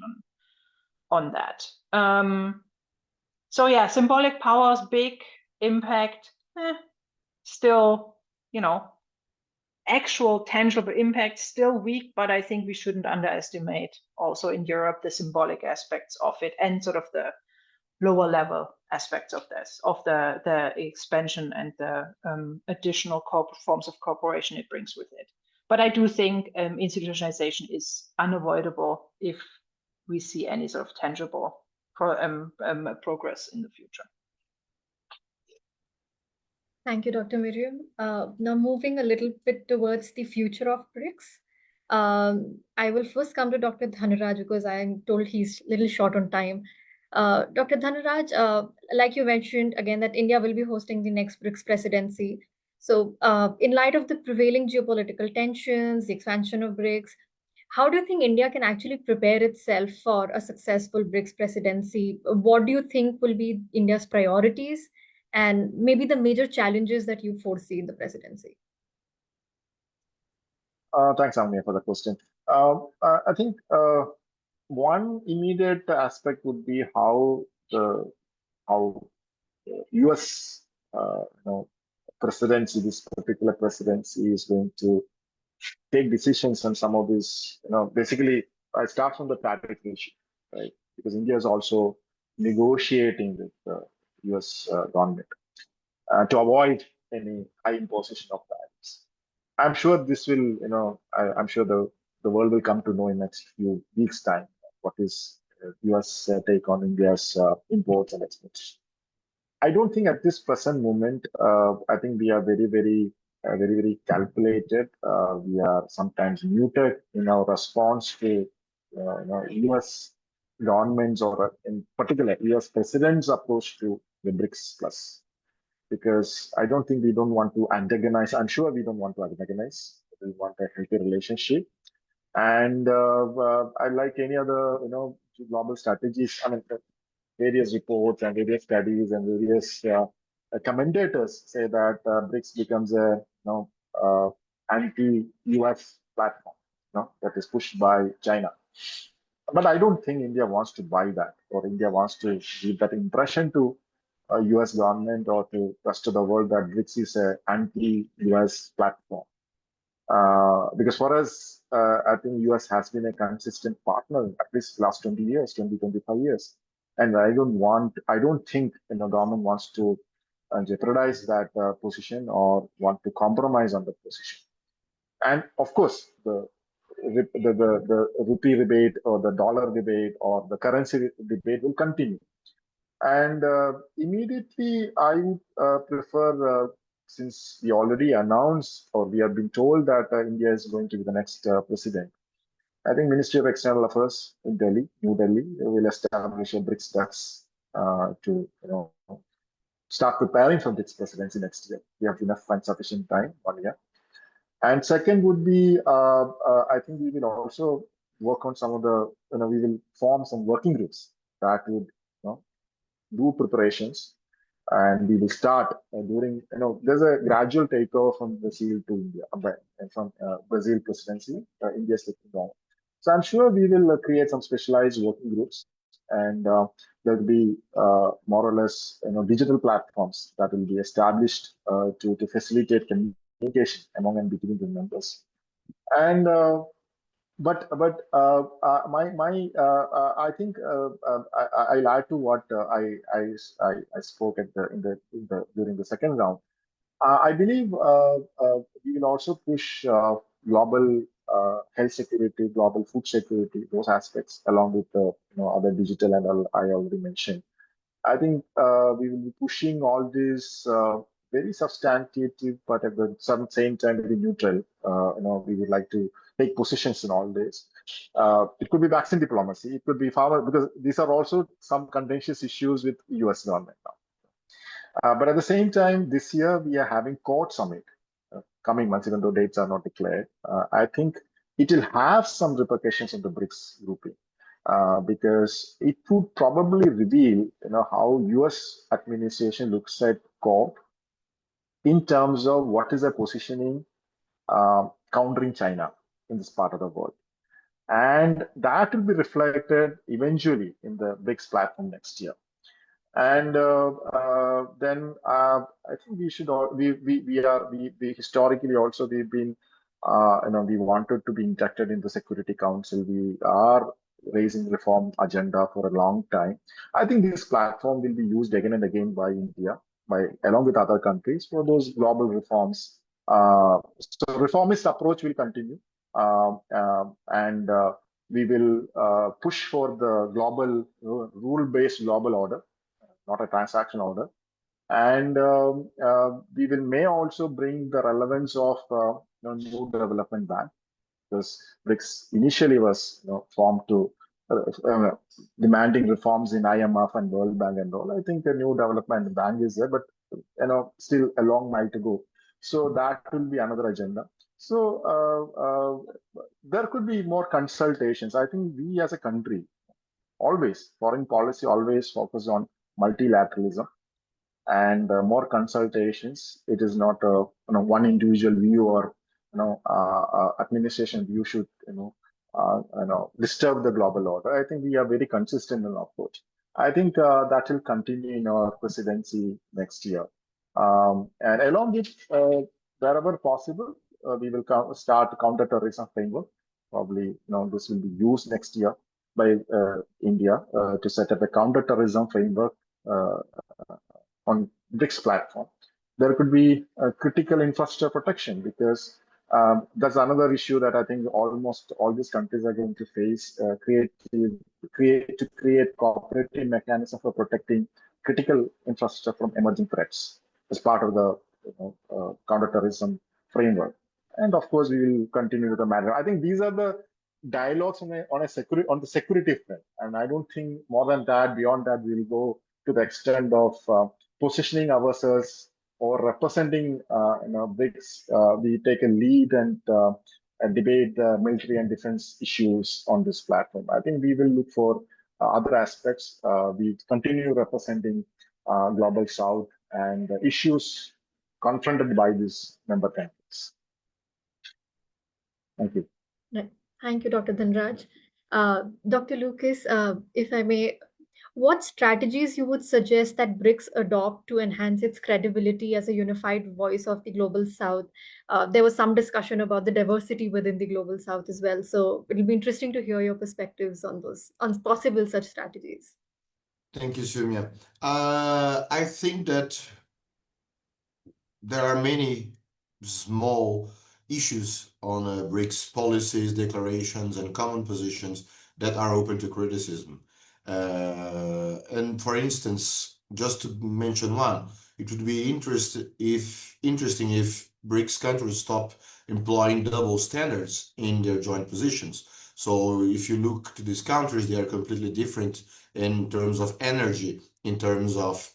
on that. So yeah, symbolic powers, big impact, still, actual tangible impact still weak, but I think we shouldn't underestimate also in Europe the symbolic aspects of it, and sort of the lower level aspects of this, of the expansion and the additional forms of cooperation it brings with it. But I do think institutionalization is unavoidable if we see any sort of tangible progress in the future. Thank you, Dr. Miriam. Now moving a little bit towards the future of BRICS. I will first come to Dr. Dhanaraj, because I'm told he's a little short on time. Dr. Dhanaraj, like you mentioned again, that India will be hosting the next BRICS presidency. So in light of the prevailing geopolitical tensions, the expansion of BRICS, how do you think India can actually prepare itself for a successful BRICS presidency? What do you think will be India's priorities, and maybe the major challenges that you foresee in the presidency? Thanks, Amnia, for the question. I think one immediate aspect would be how US presidency, this particular presidency, is going to take decisions on some of these. Basically, I start from the tariff issue, right? Because India is also negotiating with the US government to avoid any high imposition of tariffs. I'm sure this will, I'm sure the world will come to know in next few weeks' time what is US take on India's imports and exports. I don't think at this present moment, I think we are very calculated. We are sometimes muted in our response to US governments, or in particular US president's approach to the BRICS Plus. Because I don't think we don't want to antagonize. I'm sure we don't want to antagonize. We want a healthy relationship. And I like any other, global strategies. I mean, various reports and various studies and various commentators say that BRICS becomes a anti-US platform, that is pushed by China. But I don't think India wants to buy that, or India wants to give that impression to US government or to rest of the world that BRICS is an anti-US platform. Because for us, I think US has been a consistent partner at least last 20 years, 25 years. And I don't think government wants to jeopardize that position or want to compromise on that position. And of course, the rupee debate or the dollar debate or the currency debate will continue. And immediately, I would prefer, since we already announced or we have been told that India is going to be the next president. I think Ministry of External Affairs in Delhi, New Delhi, will establish a BRICS DAX to start preparing for BRICS presidency next year. We have enough and sufficient time, 1 year. And second would be, I think we will also work on some of the, we will form some working groups that would do preparations, and we will start during, there's a gradual takeover from Brazil to India, and from Brazil presidency, India is taking on. So I'm sure we will create some specialized working groups, and there will be more or less, digital platforms that will be established to facilitate communication among and between the members. And but I think I'll add to what I spoke at during the second round. I believe we will also push global health security, global food security, those aspects, along with the other digital and all I already mentioned. I think we will be pushing all these very substantive, but at the same time very neutral. We would like to take positions in all this. It could be vaccine diplomacy. It could be farmer, because these are also some contentious issues with U.S. government now. But at the same time, this year we are having Court Summit coming months, even though dates are not declared. I think it will have some repercussions on the BRICS grouping. Because it would probably reveal, how U.S. administration looks at COP in terms of what is their positioning countering China in this part of the world. And that will be reflected eventually in the BRICS platform next year. And then I think we should we historically also we've been we wanted to be inducted in the Security Council. We are raising reform agenda for a long time. I think this platform will be used again and again by India, along with other countries, for those global reforms. So reformist approach will continue, and we will push for the global rule-based global order, not a transaction order. And we may also bring the relevance of new development bank, because BRICS initially was formed to demanding reforms in IMF and World Bank and all. I think a new development bank is there, but still a long mile to go. So that will be another agenda. So there could be more consultations. I think we as a country, always, foreign policy always focus on multilateralism and more consultations. It is not a one individual view or administration view should disturb the global order. I think we are very consistent in our approach. I think that will continue in our presidency next year, and along with wherever possible, we will start counterterrorism framework. Probably this will be used next year by India to set up a counterterrorism framework on BRICS platform. There could be critical infrastructure protection, because that's another issue that I think almost all these countries are going to face. Create cooperative mechanism for protecting critical infrastructure from emerging threats as part of the counterterrorism framework. And of course, we will continue with the matter. I think these are the dialogues on the security front, and I don't think more than that. Beyond that, we will go to the extent of positioning ourselves or representing BRICS. We take a lead and debate the military and defense issues on this platform. I think we will look for other aspects. We continue representing Global South and the issues confronted by these member countries. Thank you. Right. Thank you, Dr. Dhanraj. Dr. Lucas, if I may, what strategies you would suggest that BRICS adopt to enhance its credibility as a unified voice of the Global South? There was some discussion about the diversity within the Global South as well. So it'll be interesting to hear your perspectives on on possible such strategies. Thank you, Sumya. I think that there are many small issues on BRICS policies, declarations, and common positions that are open to criticism. And for instance, just to mention one, it would be interesting if BRICS countries stop employing double standards in their joint positions. So if you look to these countries, they are completely different in terms of energy, in terms of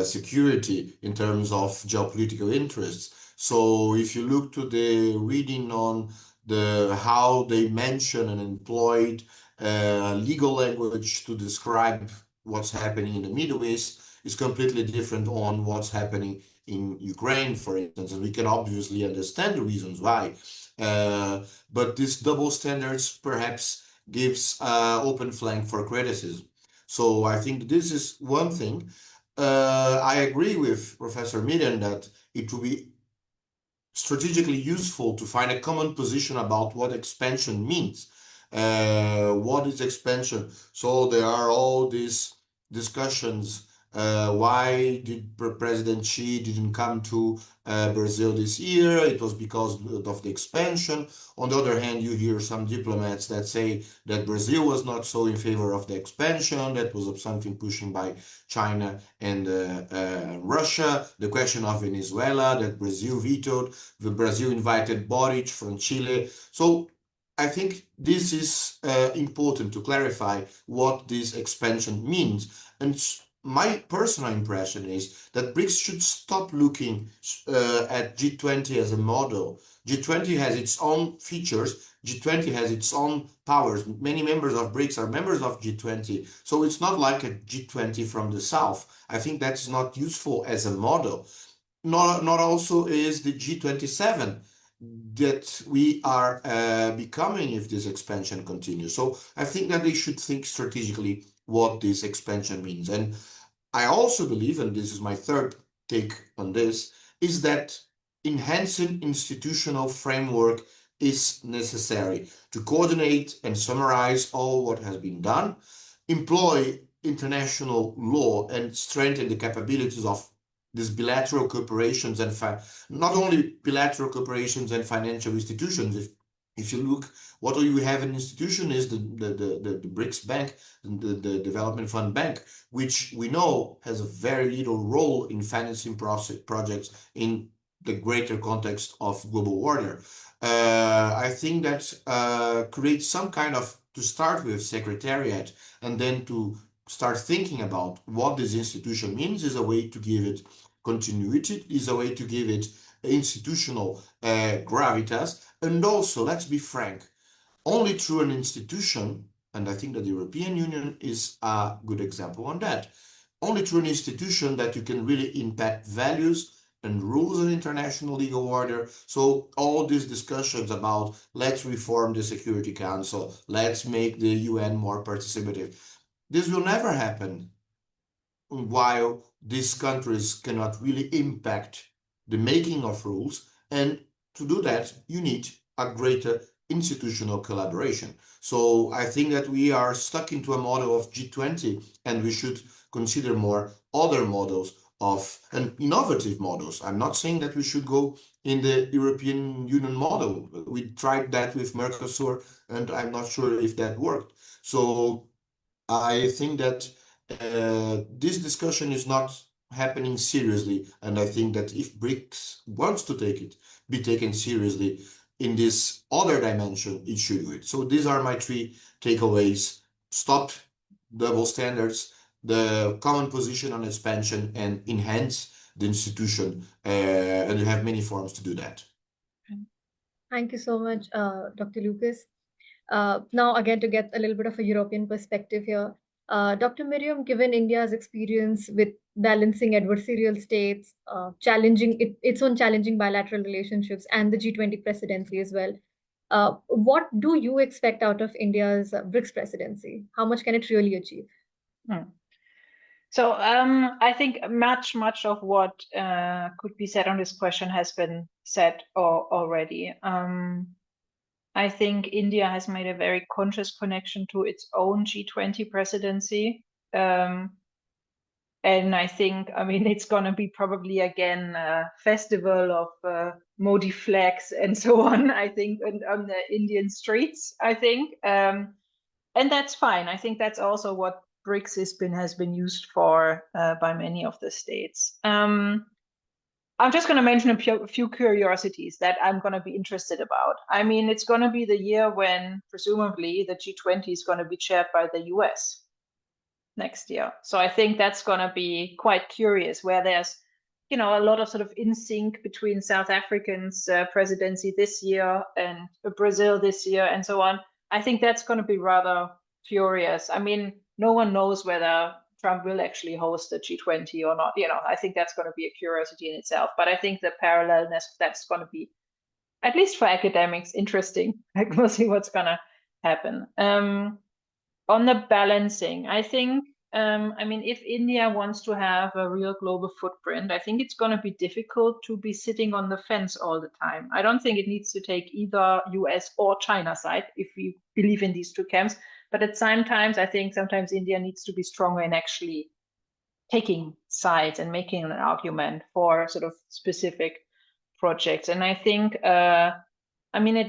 security, in terms of geopolitical interests. So if you look to the reading on how they mention and employed legal language to describe what's happening in the Middle East, is completely different on what's happening in Ukraine, for instance, and we can obviously understand the reasons why. But this double standards perhaps gives open flank for criticism. So I think this is one thing. I agree with Professor Miriam that it will be strategically useful to find a common position about what expansion means. What is expansion? So there are all these discussions. Why did President Xi didn't come to Brazil this year? It was because of the expansion. On the other hand, you hear some diplomats that say that Brazil was not so in favor of the expansion. That was something pushing by China and Russia. The question of Venezuela that Brazil vetoed. The Brazil invited Boric from Chile. So I think this is important to clarify what this expansion means. And my personal impression is that BRICS should stop looking at G20 as a model. G20 has its own features. G20 has its own powers. Many members of BRICS are members of G20. So it's not like a G20 from the South. I think that's not useful as a model. Not also is the G27 that we are becoming if this expansion continues. So I think that they should think strategically what this expansion means. And I also believe, and this is my third take on this, is that enhancing institutional framework is necessary to coordinate and summarize all what has been done, employ international law, and strengthen the capabilities of these bilateral corporations and not only bilateral corporations and financial institutions. If you look, what we have an institution is the BRICS Bank, the Development Fund Bank, which we know has a very little role in financing projects in the greater context of global order. I think that creates some kind of, to start with, secretariat, and then to start thinking about what this institution means is a way to give it continuity, is a way to give it institutional gravitas. And also, let's be frank, only through an institution, and I think that the European Union is a good example on that, only through an institution that you can really impact values and rules in international legal order. So all these discussions about let's reform the Security Council, let's make the UN more participative, this will never happen while these countries cannot really impact the making of rules. And to do that, you need a greater institutional collaboration. So I think that we are stuck into a model of G20, and we should consider more other models and innovative models. I'm not saying that we should go in the European Union model. We tried that with Mercosur, and I'm not sure if that worked. So I think that this discussion is not happening seriously, and I think that if BRICS wants to be taken seriously in this other dimension, it should do it. So these are my three takeaways: stop double standards, the common position on expansion, and enhance the institution. And you have many forms to do that. Thank you so much, Dr. Lucas. Now, again, to get a little bit of a European perspective here, Dr. Miriam, given India's experience with balancing adversarial states, challenging its own challenging bilateral relationships, and the G20 presidency as well, what do you expect out of India's BRICS presidency? How much can it really achieve? So I think much of what could be said on this question has been said already. I think India has made a very conscious connection to its own G20 presidency. And I think, I mean, it's going to be probably again a festival of Modi flags and so on, I think, on the Indian streets, I think. and that's fine. I think that's also what BRICS has been used for by many of the states. I'm just going to mention a few curiosities that I'm going to be interested about. I mean, it's going to be the year when presumably the G20 is going to be chaired by the US next year. So I think that's going to be quite curious, where there's, a lot of sort of in sync between South African's presidency this year and Brazil this year and so on. I think that's going to be rather curious. I mean, no one knows whether Trump will actually host the G20 or not. I think that's going to be a curiosity in itself. But I think the parallelness of that's going to be, at least for academics, interesting. Like, we'll see what's going to happen. On the balancing, I think, if India wants to have a real global footprint, I think it's going to be difficult to be sitting on the fence all the time. I don't think it needs to take either US or China side, if we believe in these two camps. But at some times, I think sometimes India needs to be stronger in actually taking sides and making an argument for sort of specific projects. And I think, at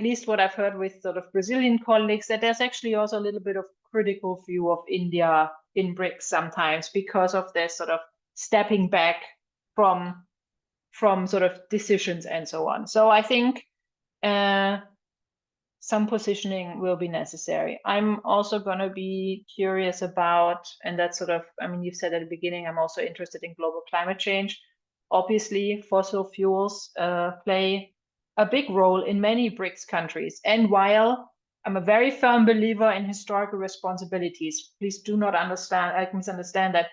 least what I've heard with sort of Brazilian colleagues, that there's actually also a little bit of critical view of India in BRICS sometimes, because of their sort of stepping back from sort of decisions and so on. So I think some positioning will be necessary. I'm also going to be curious about, and that's sort of, you've said at the beginning, I'm also interested in global climate change. Obviously, fossil fuels play a big role in many BRICS countries. And while I'm a very firm believer in historical responsibilities, please do not misunderstand that.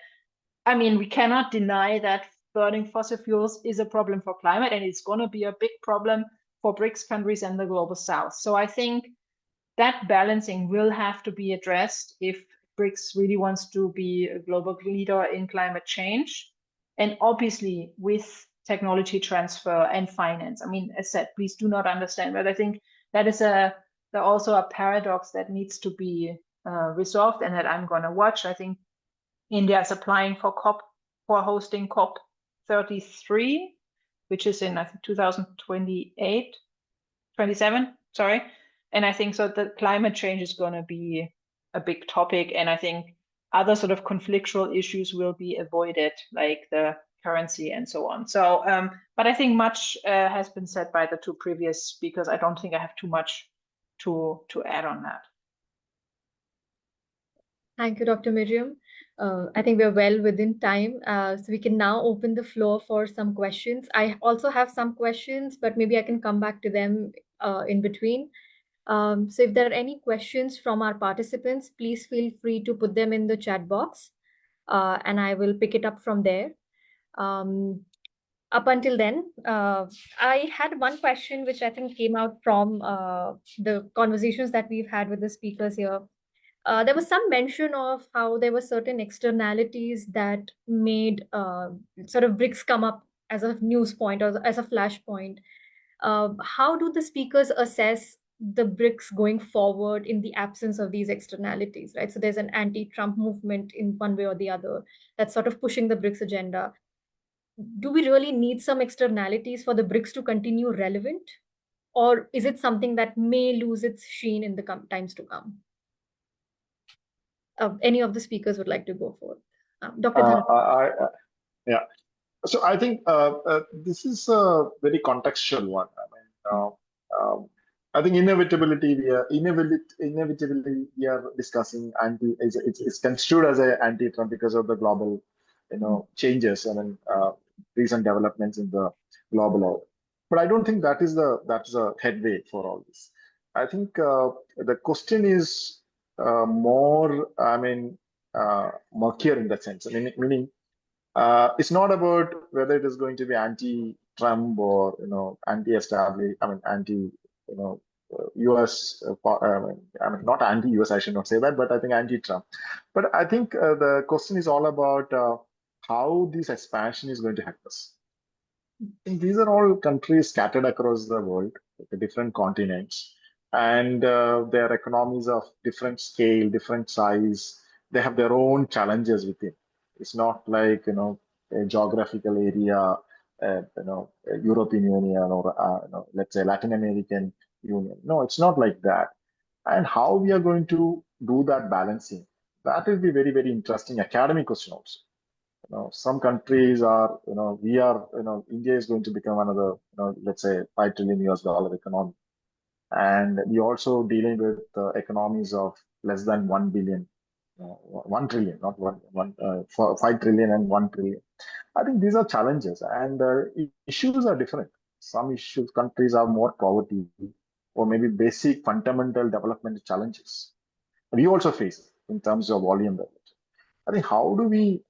We cannot deny that burning fossil fuels is a problem for climate, and it's going to be a big problem for BRICS countries and the global south. So I think that balancing will have to be addressed if BRICS really wants to be a global leader in climate change. And obviously with technology transfer and finance. As said, please do not understand, but I think that is also a paradox that needs to be resolved, and that I'm going to watch. I think India is applying for hosting COP 33, which is in 27, sorry. And I think so the climate change is going to be a big topic, and I think other sort of conflictual issues will be avoided, like the currency and so on. So, but I think much has been said by the two previous speakers. I don't think I have too much to add on that. Thank you, Dr. Miriam. I think we're well within time, so we can now open the floor for some questions. I also have some questions, but maybe I can come back to them in between. So if there are any questions from our participants, please feel free to put them in the chat box, and I will pick it up from there. Up until then, I had one question which I think came out from the conversations that we've had with the speakers here. There was some mention of how there were certain externalities that made sort of BRICS come up as a news point or as a flashpoint. How do the speakers assess the BRICS going forward in the absence of these externalities, right? So there's an anti-Trump movement in one way or the other that's sort of pushing the BRICS agenda. Do we really need some externalities for the BRICS to continue relevant? Or is it something that may lose its sheen in the times to come? Any of the speakers would like to go forward. Dr. Dhanapal. Yeah. So I think this is a very contextual one. I think inevitably we are discussing it's construed as an anti-Trump because of the global changes recent developments in the global order. But I don't think that's a headway for all this. I think the question is more murkier in that sense. Meaning it's not about whether it is going to be anti-Trump or anti-establish. US. Not anti-US. I should not say that, but I think anti-Trump. But I think the question is all about how this expansion is going to help us. I think these are all countries scattered across the world, the different continents, and their economies of different scale, different size. They have their own challenges within. It's not like a geographical area, European Union or let's say Latin American Union. No, it's not like that. And how we are going to do that balancing? That will be very, very interesting academic question also. Some countries are, we are, India is going to become another, let's say $5 trillion economy. And we also dealing with economies of less than 1 billion, 1 trillion, not 5 trillion and 1 trillion. I think these are challenges, and issues are different. Some issues, countries have more poverty or maybe basic fundamental development challenges. We also face it in terms of volume development. I think how do we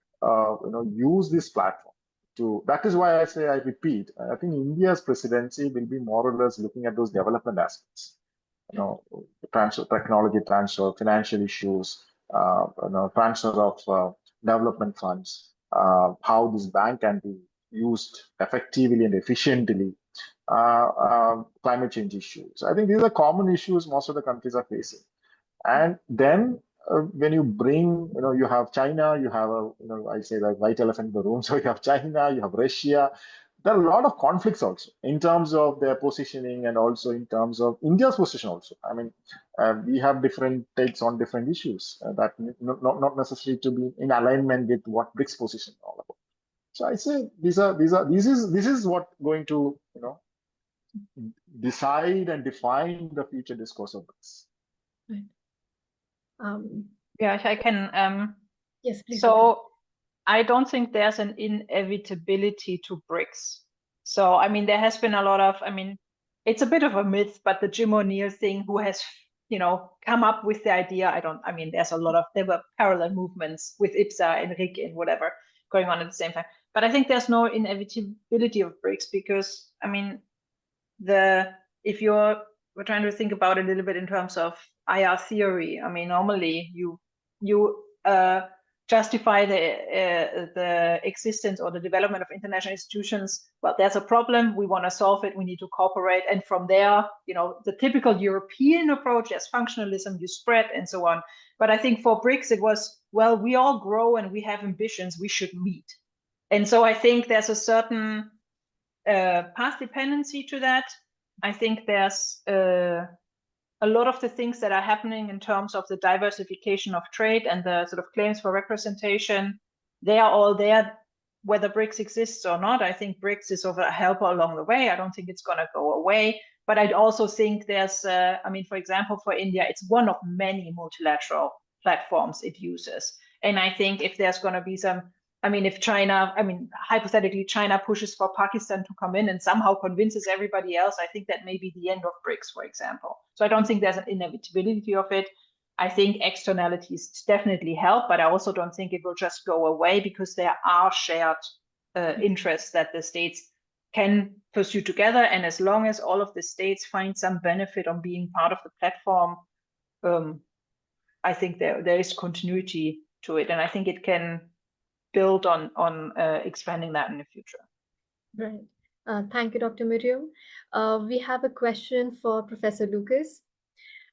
use this platform to, that is why I say, I repeat, I think India's presidency will be more or less looking at those development aspects, transfer, technology transfer, financial issues, transfer of development funds, how this bank can be used effectively and efficiently, climate change issues. I think these are common issues most of the countries are facing. And then when you bring, you have China, you have I say that white elephant in the room. So you have China, you have Russia. There are a lot of conflicts also in terms of their positioning and also in terms of India's position also. I mean, we have different takes on different issues that not necessarily to be in alignment with what BRICS position is all about. So I say this is what going to decide and define the future discourse of BRICS. Right. Yeah, if I can. Yes, please. So I don't think there's an inevitability to BRICS. So, I mean, there has been a lot of, I mean, it's a bit of a myth, but the Jim O'Neill thing, who has, come up with the idea, there's a lot of, there were parallel movements with IPSA and RIC and whatever going on at the same time. But I think there's no inevitability of BRICS because, I mean, if we're trying to think about it a little bit in terms of IR theory, I mean, normally you justify the existence or the development of international institutions. Well, there's a problem, we want to solve it, we need to cooperate, and from there, the typical European approach, there's functionalism, you spread and so on. But I think for BRICS it was, well, we all grow and we have ambitions, we should meet. And so I think there's a certain path dependency to that. I think there's a lot of the things that are happening in terms of the diversification of trade and the sort of claims for representation, they are all there, whether BRICS exists or not. I think BRICS is of a helper along the way. I don't think it's going to go away. But I also think there's, for example, for India, it's one of many multilateral platforms it uses. And I think if there's going to be some, if China, hypothetically, China pushes for Pakistan to come in and somehow convinces everybody else, I think that may be the end of BRICS, for example. So I don't think there's an inevitability of it. I think externalities definitely help, but I also don't think it will just go away because there are shared interests that the states can pursue together. And as long as all of the states find some benefit on being part of the platform, I think there is continuity to it. And I think it can build on expanding that in the future. Right. Thank you, Dr. Miriam. We have a question for Professor Lucas.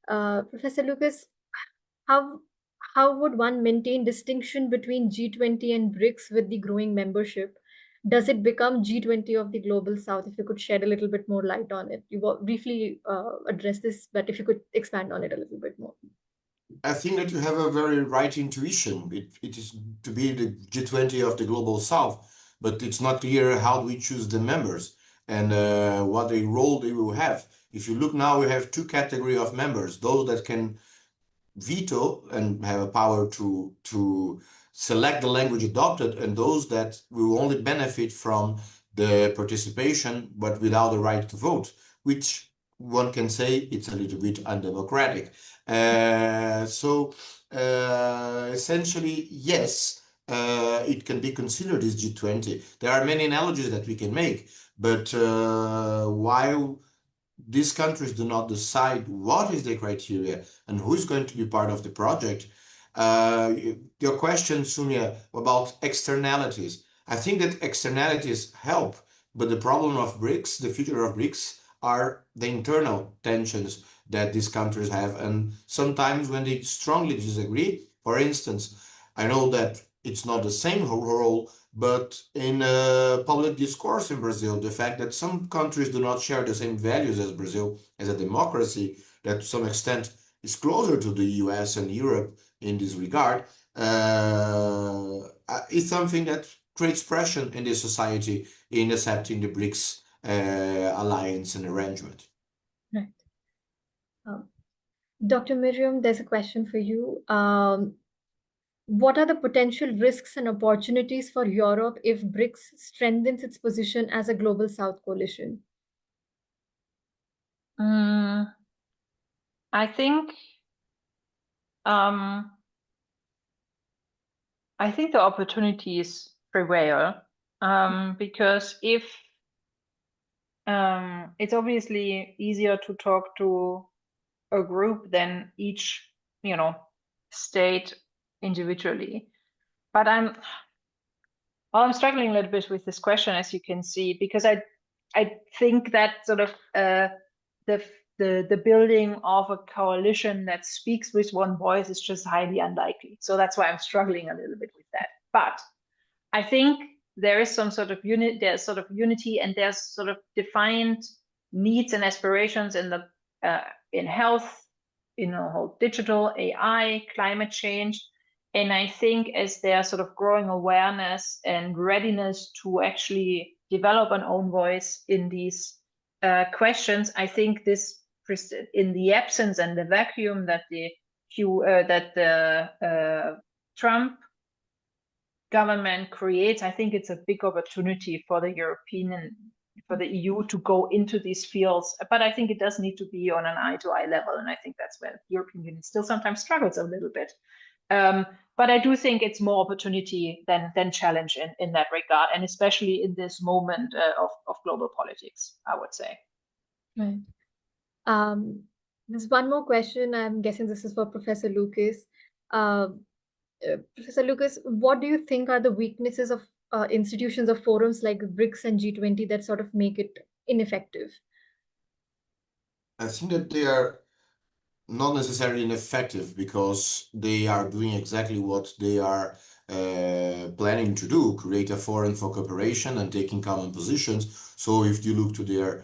Professor Lucas, how would one maintain distinction between G20 and BRICS with the growing membership? Does it become G20 of the Global South? If you could shed a little bit more light on it. You briefly addressed this, but if you could expand on it a little bit more. I think that you have a very right intuition. It is to be the G20 of the Global South, but it's not clear how we choose the members and what a role they will have. If you look now, we have two categories of members, those that can veto and have a power to select the language adopted, and those that will only benefit from the participation, but without the right to vote, which one can say it's a little bit undemocratic. Essentially, yes, it can be considered as G20. There are many analogies that we can make, but while these countries do not decide what is the criteria and who is going to be part of the project, your question, Sumia, about externalities. I think that externalities help, but the problem of BRICS, the future of BRICS, are the internal tensions that these countries have. And sometimes when they strongly disagree, for instance, I know that it's not the same role, but in public discourse in Brazil, the fact that some countries do not share the same values as Brazil as a democracy, that to some extent is closer to the US and Europe in this regard, is something that creates pressure in the society in accepting the BRICS alliance and arrangement. Right. Dr. Miriam, there's a question for you. What are the potential risks and opportunities for Europe if BRICS strengthens its position as a global South coalition? I think the opportunities prevail because if it's obviously easier to talk to a group than each, state individually. But I'm struggling a little bit with this question, as you can see, because I think that sort of the building of a coalition that speaks with one voice is just highly unlikely. So that's why I'm struggling a little bit with that. But I think there is some sort of unity, and there's sort of defined needs and aspirations in the in health, whole digital, AI, climate change. And I think as there's sort of growing awareness and readiness to actually develop an own voice in these questions, I think this, in the absence and the vacuum that the Trump government creates, I think it's a big opportunity for the for the EU to go into these fields. But I think it does need to be on an eye-to-eye level, and I think that's where the European Union still sometimes struggles a little bit. But I do think it's more opportunity than challenge in that regard, and especially in this moment of global politics, I would say. Right. There's one more question. I'm guessing this is for Professor Lucas. Professor Lucas, what do you think are the weaknesses of institutions or forums like BRICS and G20 that sort of make it ineffective? I think that they are not necessarily ineffective because they are doing exactly what they are planning to do, create a forum for cooperation and taking common positions. So if you look to their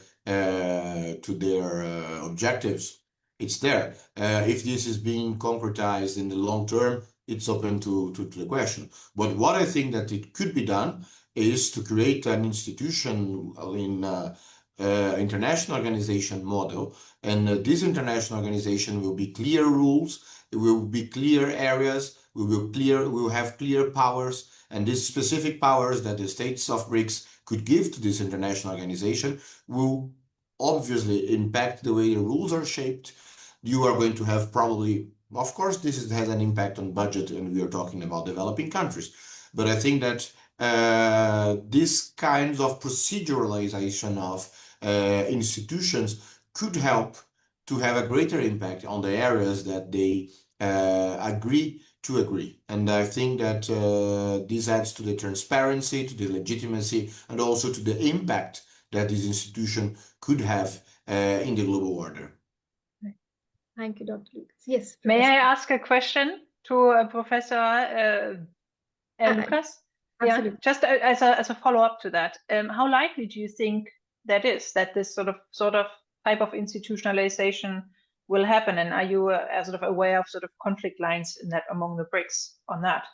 objectives, it's there. If this is being concretized in the long term, it's open to the question. But what I think that it could be done is to create an institution in international organization model, and this international organization will be clear rules, it will be clear areas, we will have clear powers, and these specific powers that the states of BRICS could give to this international organization will obviously impact the way the rules are shaped. You are going to have probably, of course, this has an impact on budget, and we are talking about developing countries. But I think that this kinds of proceduralization of institutions could help to have a greater impact on the areas that they agree to agree. And I think that this adds to the transparency, to the legitimacy, and also to the impact that this institution could have in the global order. Thank you, Dr. Lucas. Yes. May Professor. I ask a question to Professor Lucas? Absolutely. Yeah, just as a follow-up to that, how likely do you think that is, that this sort of type of institutionalization will happen? And are you sort of aware of sort of conflict lines in that among the BRICS on that?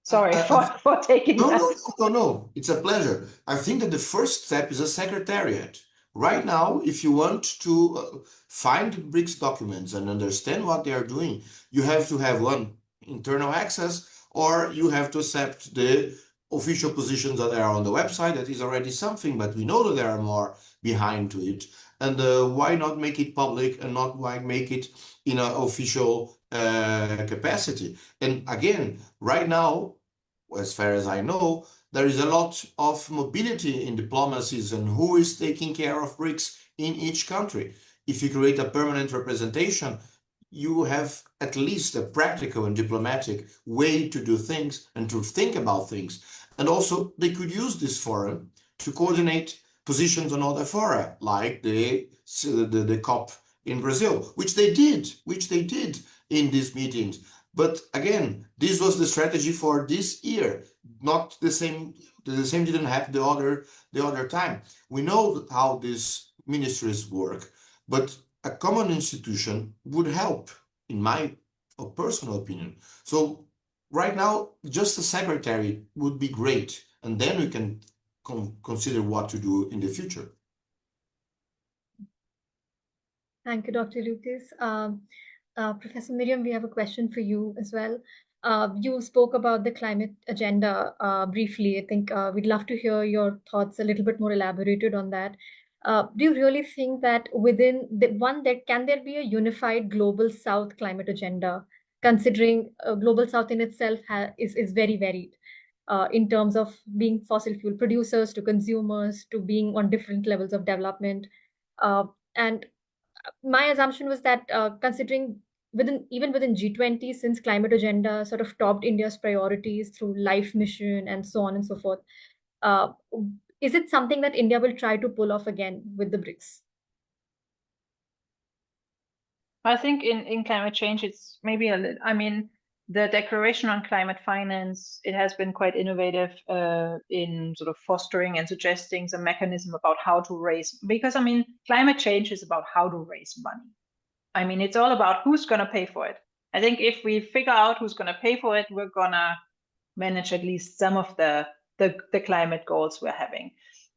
Sorry for taking that. No, it's a pleasure. I think that the first step is a secretariat. Right now, if you want to find BRICS documents and understand what they are doing, you have to have one internal access, or you have to accept the official positions that are on the website. That is already something, but we know that there are more behind to it. And why not make it public and not why make it in an official capacity? And again, right now, as far as I know, there is a lot of mobility in diplomacies and who is taking care of BRICS in each country. If you create a permanent representation, you have at least a practical and diplomatic way to do things and to think about things. And also, they could use this forum to coordinate positions on other fora, like the COP in Brazil, which they did in these meetings. But again, this was the strategy for this year, not the same. The same didn't happen the other time. We know how these ministries work, but a common institution would help in my personal opinion. So right now, just a secretary would be great, and then we can consider what to do in the future. Thank you, Dr. Lucas. Professor Miriam, we have a question for you as well. You spoke about the climate agenda briefly. I think we'd love to hear your thoughts a little bit more elaborated on that. Do you really think that within the one that can there be a unified global South climate agenda, considering global South in itself is very varied in terms of being fossil fuel producers to consumers to being on different levels of development, and my assumption was that considering even within G20, since climate agenda sort of topped India's priorities through life mission and so on and so forth, uh, is it something that India will try to pull off again with the BRICS? I think in climate change, it's maybe a little, I mean, the Declaration on Climate Finance, it has been quite innovative in sort of fostering and suggesting some mechanism about how to raise, because I mean, climate change is about how to raise money. I mean, it's all about who's going to pay for it. I think if we figure out who's going to pay for it, we're going to manage at least some of the climate goals we're having.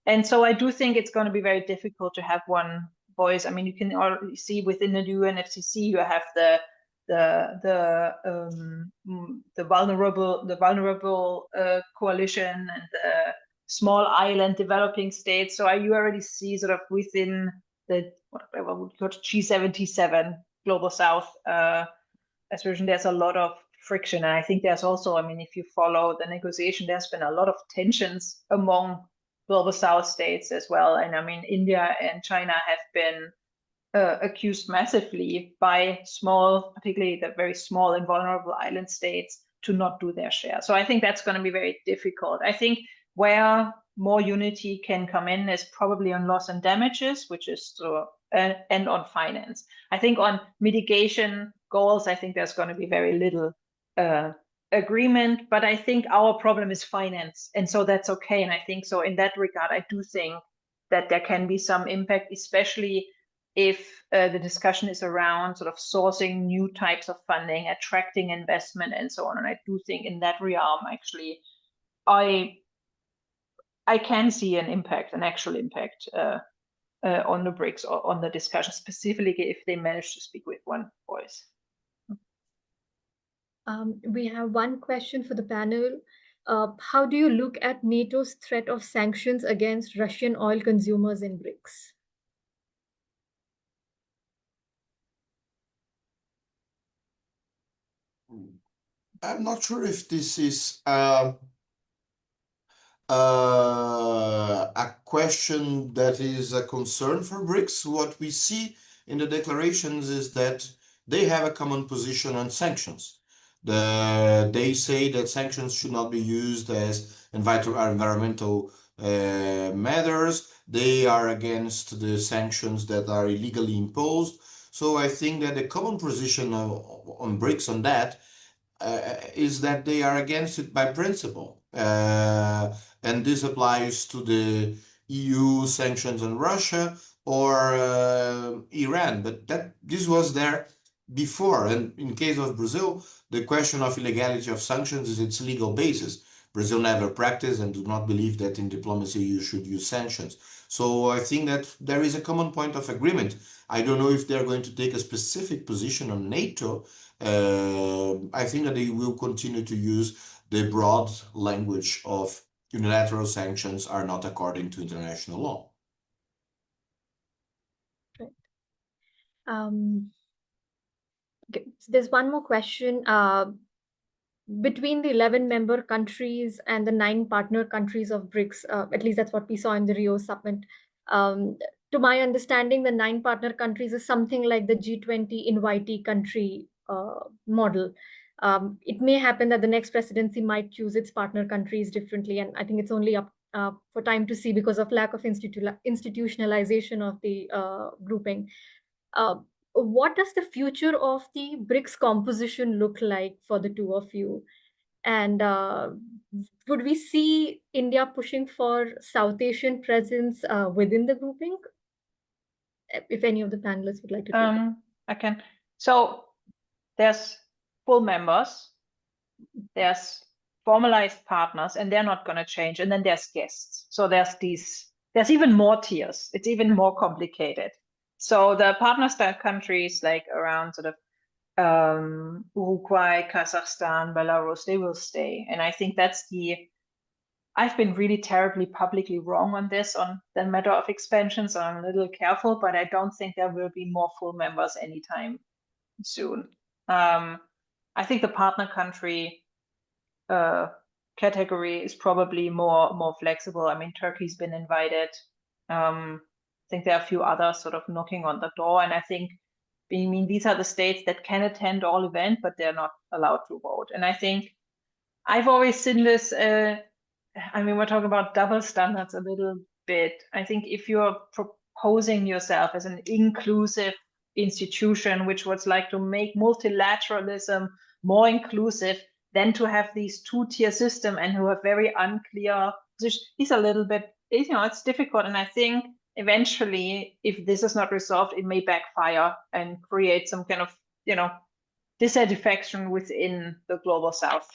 And so I do think it's going to be very difficult to have one voice. I mean, you can already see within the UNFCCC, you have the vulnerable coalition and the small island developing states. So you already see sort of within the whatever we call G77 Global South version, there's a lot of friction. And I think there's also, I mean, if you follow the negotiation, there's been a lot of tensions among Global South states as well. And I mean, India and China have been accused massively by small, particularly the very small and vulnerable island states, to not do their share. So I think that's going to be very difficult. I think where more unity can come in is probably on loss and damages, which is and on finance. I think on mitigation goals, I think there's going to be very little agreement, but I think our problem is finance, and so that's okay. And I think so in that regard, I do think that there can be some impact, especially if the discussion is around sort of sourcing new types of funding, attracting investment, and so on. And I do think in that realm, actually, I can see an impact, an actual impact on the BRICS or on the discussion, specifically if they manage to speak with one voice. We have one question for the panel. How do you look at NATO's threat of sanctions against Russian oil consumers in BRICS? I'm not sure if this is a question that is a concern for BRICS. What we see in the declarations is that they have a common position on sanctions. They say that sanctions should not be used as environmental matters. They are against the sanctions that are illegally imposed. So I think that the common position on BRICS on that is that they are against it by principle. And this applies to the EU sanctions on Russia or Iran, but this was there before. And in case of Brazil, the question of illegality of sanctions is its legal basis. Brazil never practiced and do not believe that in diplomacy you should use sanctions. So I think that there is a common point of agreement. I don't know if they're going to take a specific position on NATO. I think that they will continue to use the broad language of unilateral sanctions are not according to international law. Right. There's one more question. Between the 11 member countries and the 9 partner countries of BRICS, at least that's what we saw in the Rio summit. To my understanding, the 9 partner countries is something like the G20 invitee country model. It may happen that the next presidency might choose its partner countries differently, and I think it's only up for time to see because of lack of institutionalization of the grouping. What does the future of the BRICS composition look like for the two of you? And would we see India pushing for South Asian presence within the grouping? If any of the panelists would like to take it. I can. So there's full members, there's formalized partners, and they're not going to change. And then there's guests. So there's even more tiers. It's even more complicated. So the partner countries like around sort of Uruguay, Kazakhstan, Belarus, they will stay. And I think I've been really terribly publicly wrong on this, on the matter of expansion, so I'm a little careful, but I don't think there will be more full members anytime soon. I think the partner country category is probably more flexible. I mean, Turkey's been invited. I think there are a few others sort of knocking on the door, and I think, I mean, these are the states that can attend all events, but they're not allowed to vote. And I think I've always seen this, I mean, we're talking about double standards a little bit. I think if you're proposing yourself as an inclusive institution, which was like to make multilateralism more inclusive, than to have these two-tier system and who have very unclear positions, it's a little bit, it's difficult. And I think eventually, if this is not resolved, it may backfire and create some kind of, dissatisfaction within the global South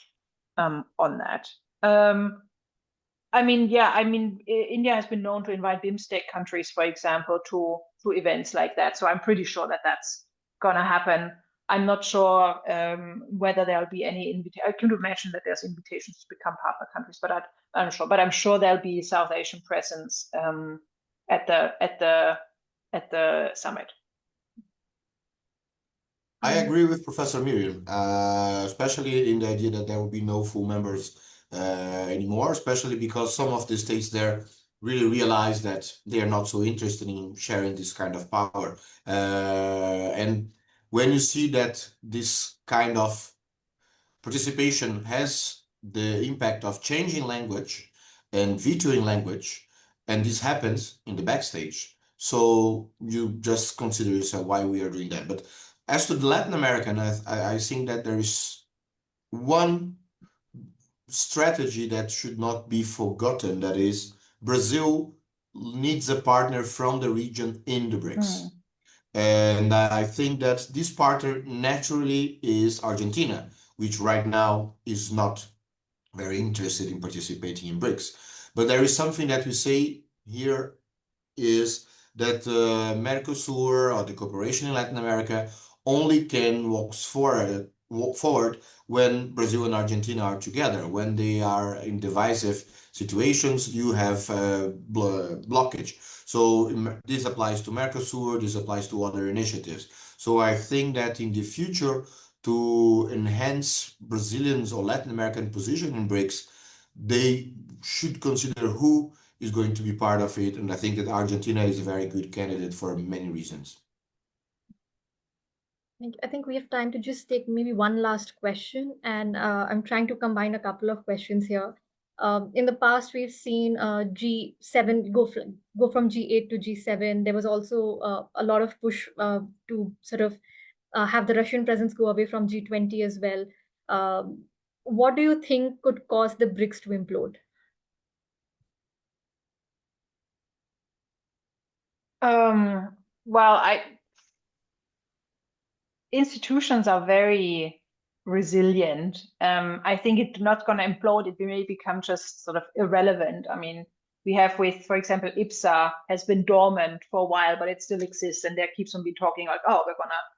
on that. I mean, India has been known to invite BIMSTEC countries, for example, to events like that. So I'm pretty sure that that's going to happen. I'm not sure whether there'll be any invitation. I can imagine that there's invitations to become partner countries, but I'm sure. But I'm sure there'll be South Asian presence at the summit. I agree with Professor Miriam, especially in the idea that there will be no full members anymore, especially because some of the states there really realize that they are not so interested in sharing this kind of power. And when you see that this kind of participation has the impact of changing language and vetoing language, and this happens in the backstage, so you just consider yourself why we are doing that. But as to the Latin American, I think that there is one strategy that should not be forgotten, that is Brazil needs a partner from the region in the BRICS. And I think that this partner naturally is Argentina, which right now is not very interested in participating in BRICS. But there is something that we say here is that Mercosur, or the cooperation in Latin America, only can walk forward when Brazil and Argentina are together. When they are in divisive situations, you have blockage. So this applies to Mercosur, this applies to other initiatives. So I think that in the future, to enhance Brazilians or Latin American position in BRICS, they should consider who is going to be part of it. And I think that Argentina is a very good candidate for many reasons. I think we have time to just take maybe one last question, and I'm trying to combine a couple of questions here. In the past, we've seen G7 go from G8 to G7. There was also a lot of push to sort of have the Russian presence go away from G20 as well. What do you think could cause the BRICS to implode? Well, institutions are very resilient. I think it's not going to implode. It may become just sort of irrelevant. I mean, we have for example, IPSA has been dormant for a while, but it still exists, and there keeps on be talking like, oh,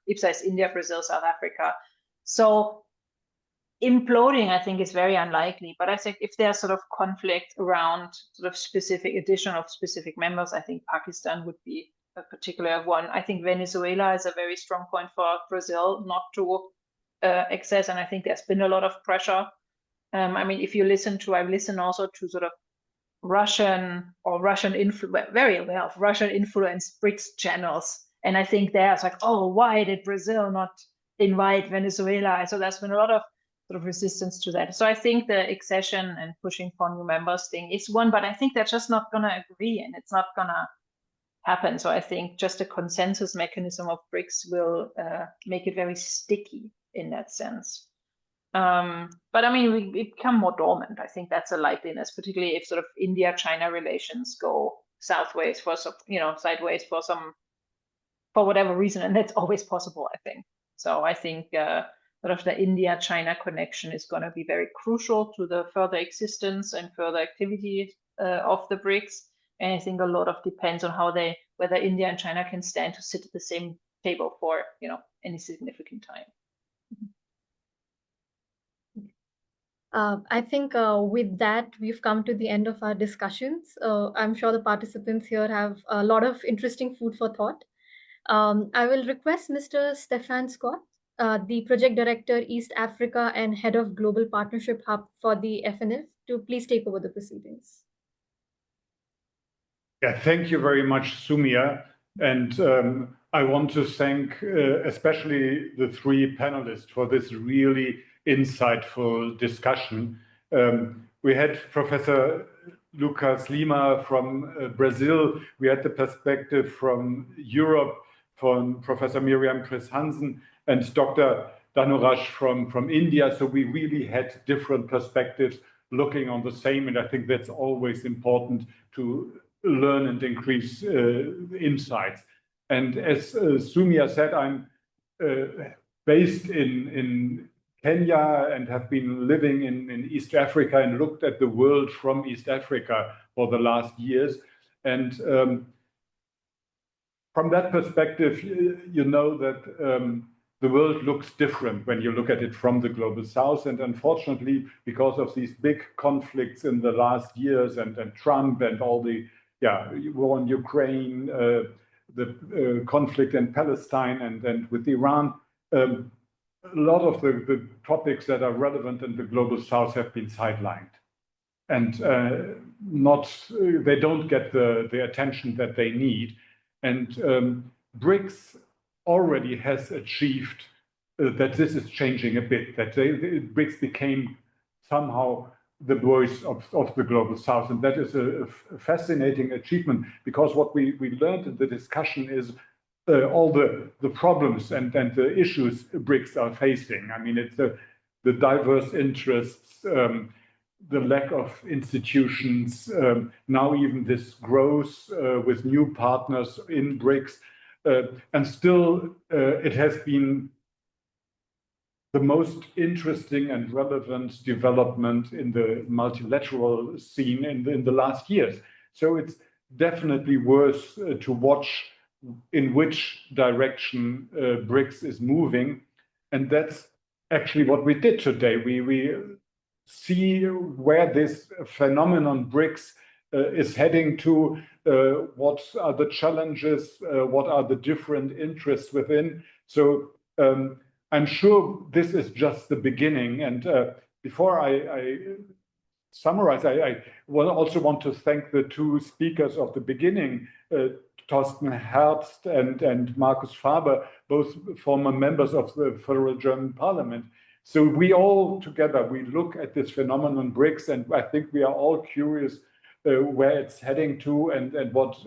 IPSA is India, Brazil, South Africa. So imploding, I think, is very unlikely. But I think if there's sort of conflict around sort of addition of specific members, I think Pakistan would be a particular one. I think Venezuela is a very strong point for Brazil not to access, and I think there's been a lot of pressure. I mean, if you listen to, I listen also to sort of Russian influenced BRICS channels, and I think there's like, oh, why did Brazil not invite Venezuela? So there's been a lot of sort of resistance to that. So I think the accession and pushing for new members thing is one, but I think they're just not going to agree, and it's not going to happen. So I think just a consensus mechanism of BRICS will make it very sticky in that sense. But I mean, we become more dormant. I think that's a likeliness, particularly if sort of India-China relations go sideways for whatever reason, and that's always possible, I think. So I think sort of the India-China connection is going to be very crucial to the further existence and further activity of the BRICS. And I think a lot of depends on whether India and China can stand to sit at the same table for any significant time. I think with that, we've come to the end of our discussions. I'm sure the participants here have a lot of interesting food for thought. I will request Mr. Stefan Scott, the Project Director, East Africa and Head of Global Partnership Hub for the FNF, to please take over the proceedings. Yeah, thank you very much, Sumia. And I want to thank especially the three panelists for this really insightful discussion. We had Professor Lucas Lima from Brazil. We had the perspective from Europe from Professor Miriam Chris Hansen and Dr. Dhanuraj from India. So we really had different perspectives looking on the same, and I think that's always important to learn and increase insights. And as Sumia said, I'm based in Kenya and have been living in East Africa and looked at the world from East Africa for the last years. And from that perspective, you know that the world looks different when you look at it from the global south. And unfortunately, because of these big conflicts in the last years and Trump and all the war in Ukraine, the conflict in Palestine and with Iran, a lot of the topics that are relevant in the global south have been sidelined. And they don't get the attention that they need. And BRICS already has achieved that this is changing a bit, that BRICS became somehow the voice of the global south. And that is a fascinating achievement, because what we learned in the discussion is all the problems and the issues BRICS are facing. I mean, it's the diverse interests, the lack of institutions, now even this growth with new partners in BRICS. And still, it has been the most interesting and relevant development in the multilateral scene in the last years. So it's definitely worth to watch in which direction BRICS is moving. And that's actually what we did today. We see where this phenomenon BRICS is heading to, what are the challenges, what are the different interests within. So I'm sure this is just the beginning. And before I summarize, I will also want to thank the two speakers of the beginning, Thorsten Herbst and Markus Faber, both former members of the Federal German Parliament. So we all together, we look at this phenomenon BRICS, and I think we are all curious where it's heading to and what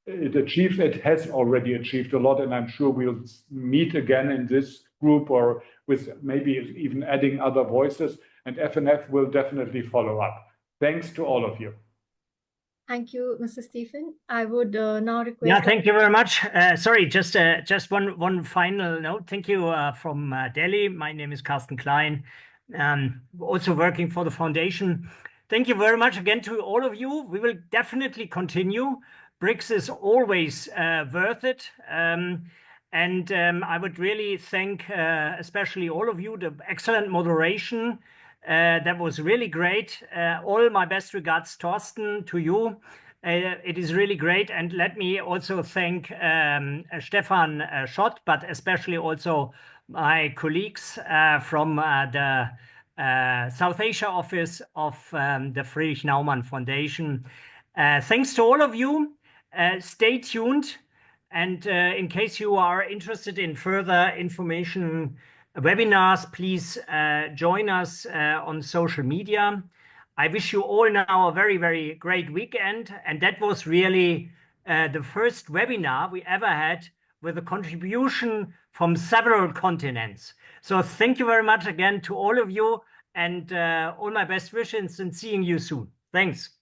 it achieved. It has already achieved a lot, and I'm sure we'll meet again in this group or with maybe even adding other voices, and FNF will definitely follow up. Thanks to all of you. Thank you, Mr. Stephen. I would now request... Yeah, thank you very much. Sorry, just one final note. Thank you from Delhi. My name is Carsten Klein, also working for the foundation. Thank you very much again to all of you. We will definitely continue. BRICS is always worth it. And I would really thank especially all of you, the excellent moderation. That was really great. All my best regards, Thorsten, to you. It is really great. And let me also thank Stefan Schott, but especially also my colleagues from the South Asia office of the Friedrich Naumann Foundation. Thanks to all of you. Stay tuned. And in case you are interested in further information, webinars, please join us on social media. I wish you all now a very, very great weekend. And that was really the first webinar we ever had with a contribution from several continents. So thank you very much again to all of you, and all my best wishes, and seeing you soon. Thanks.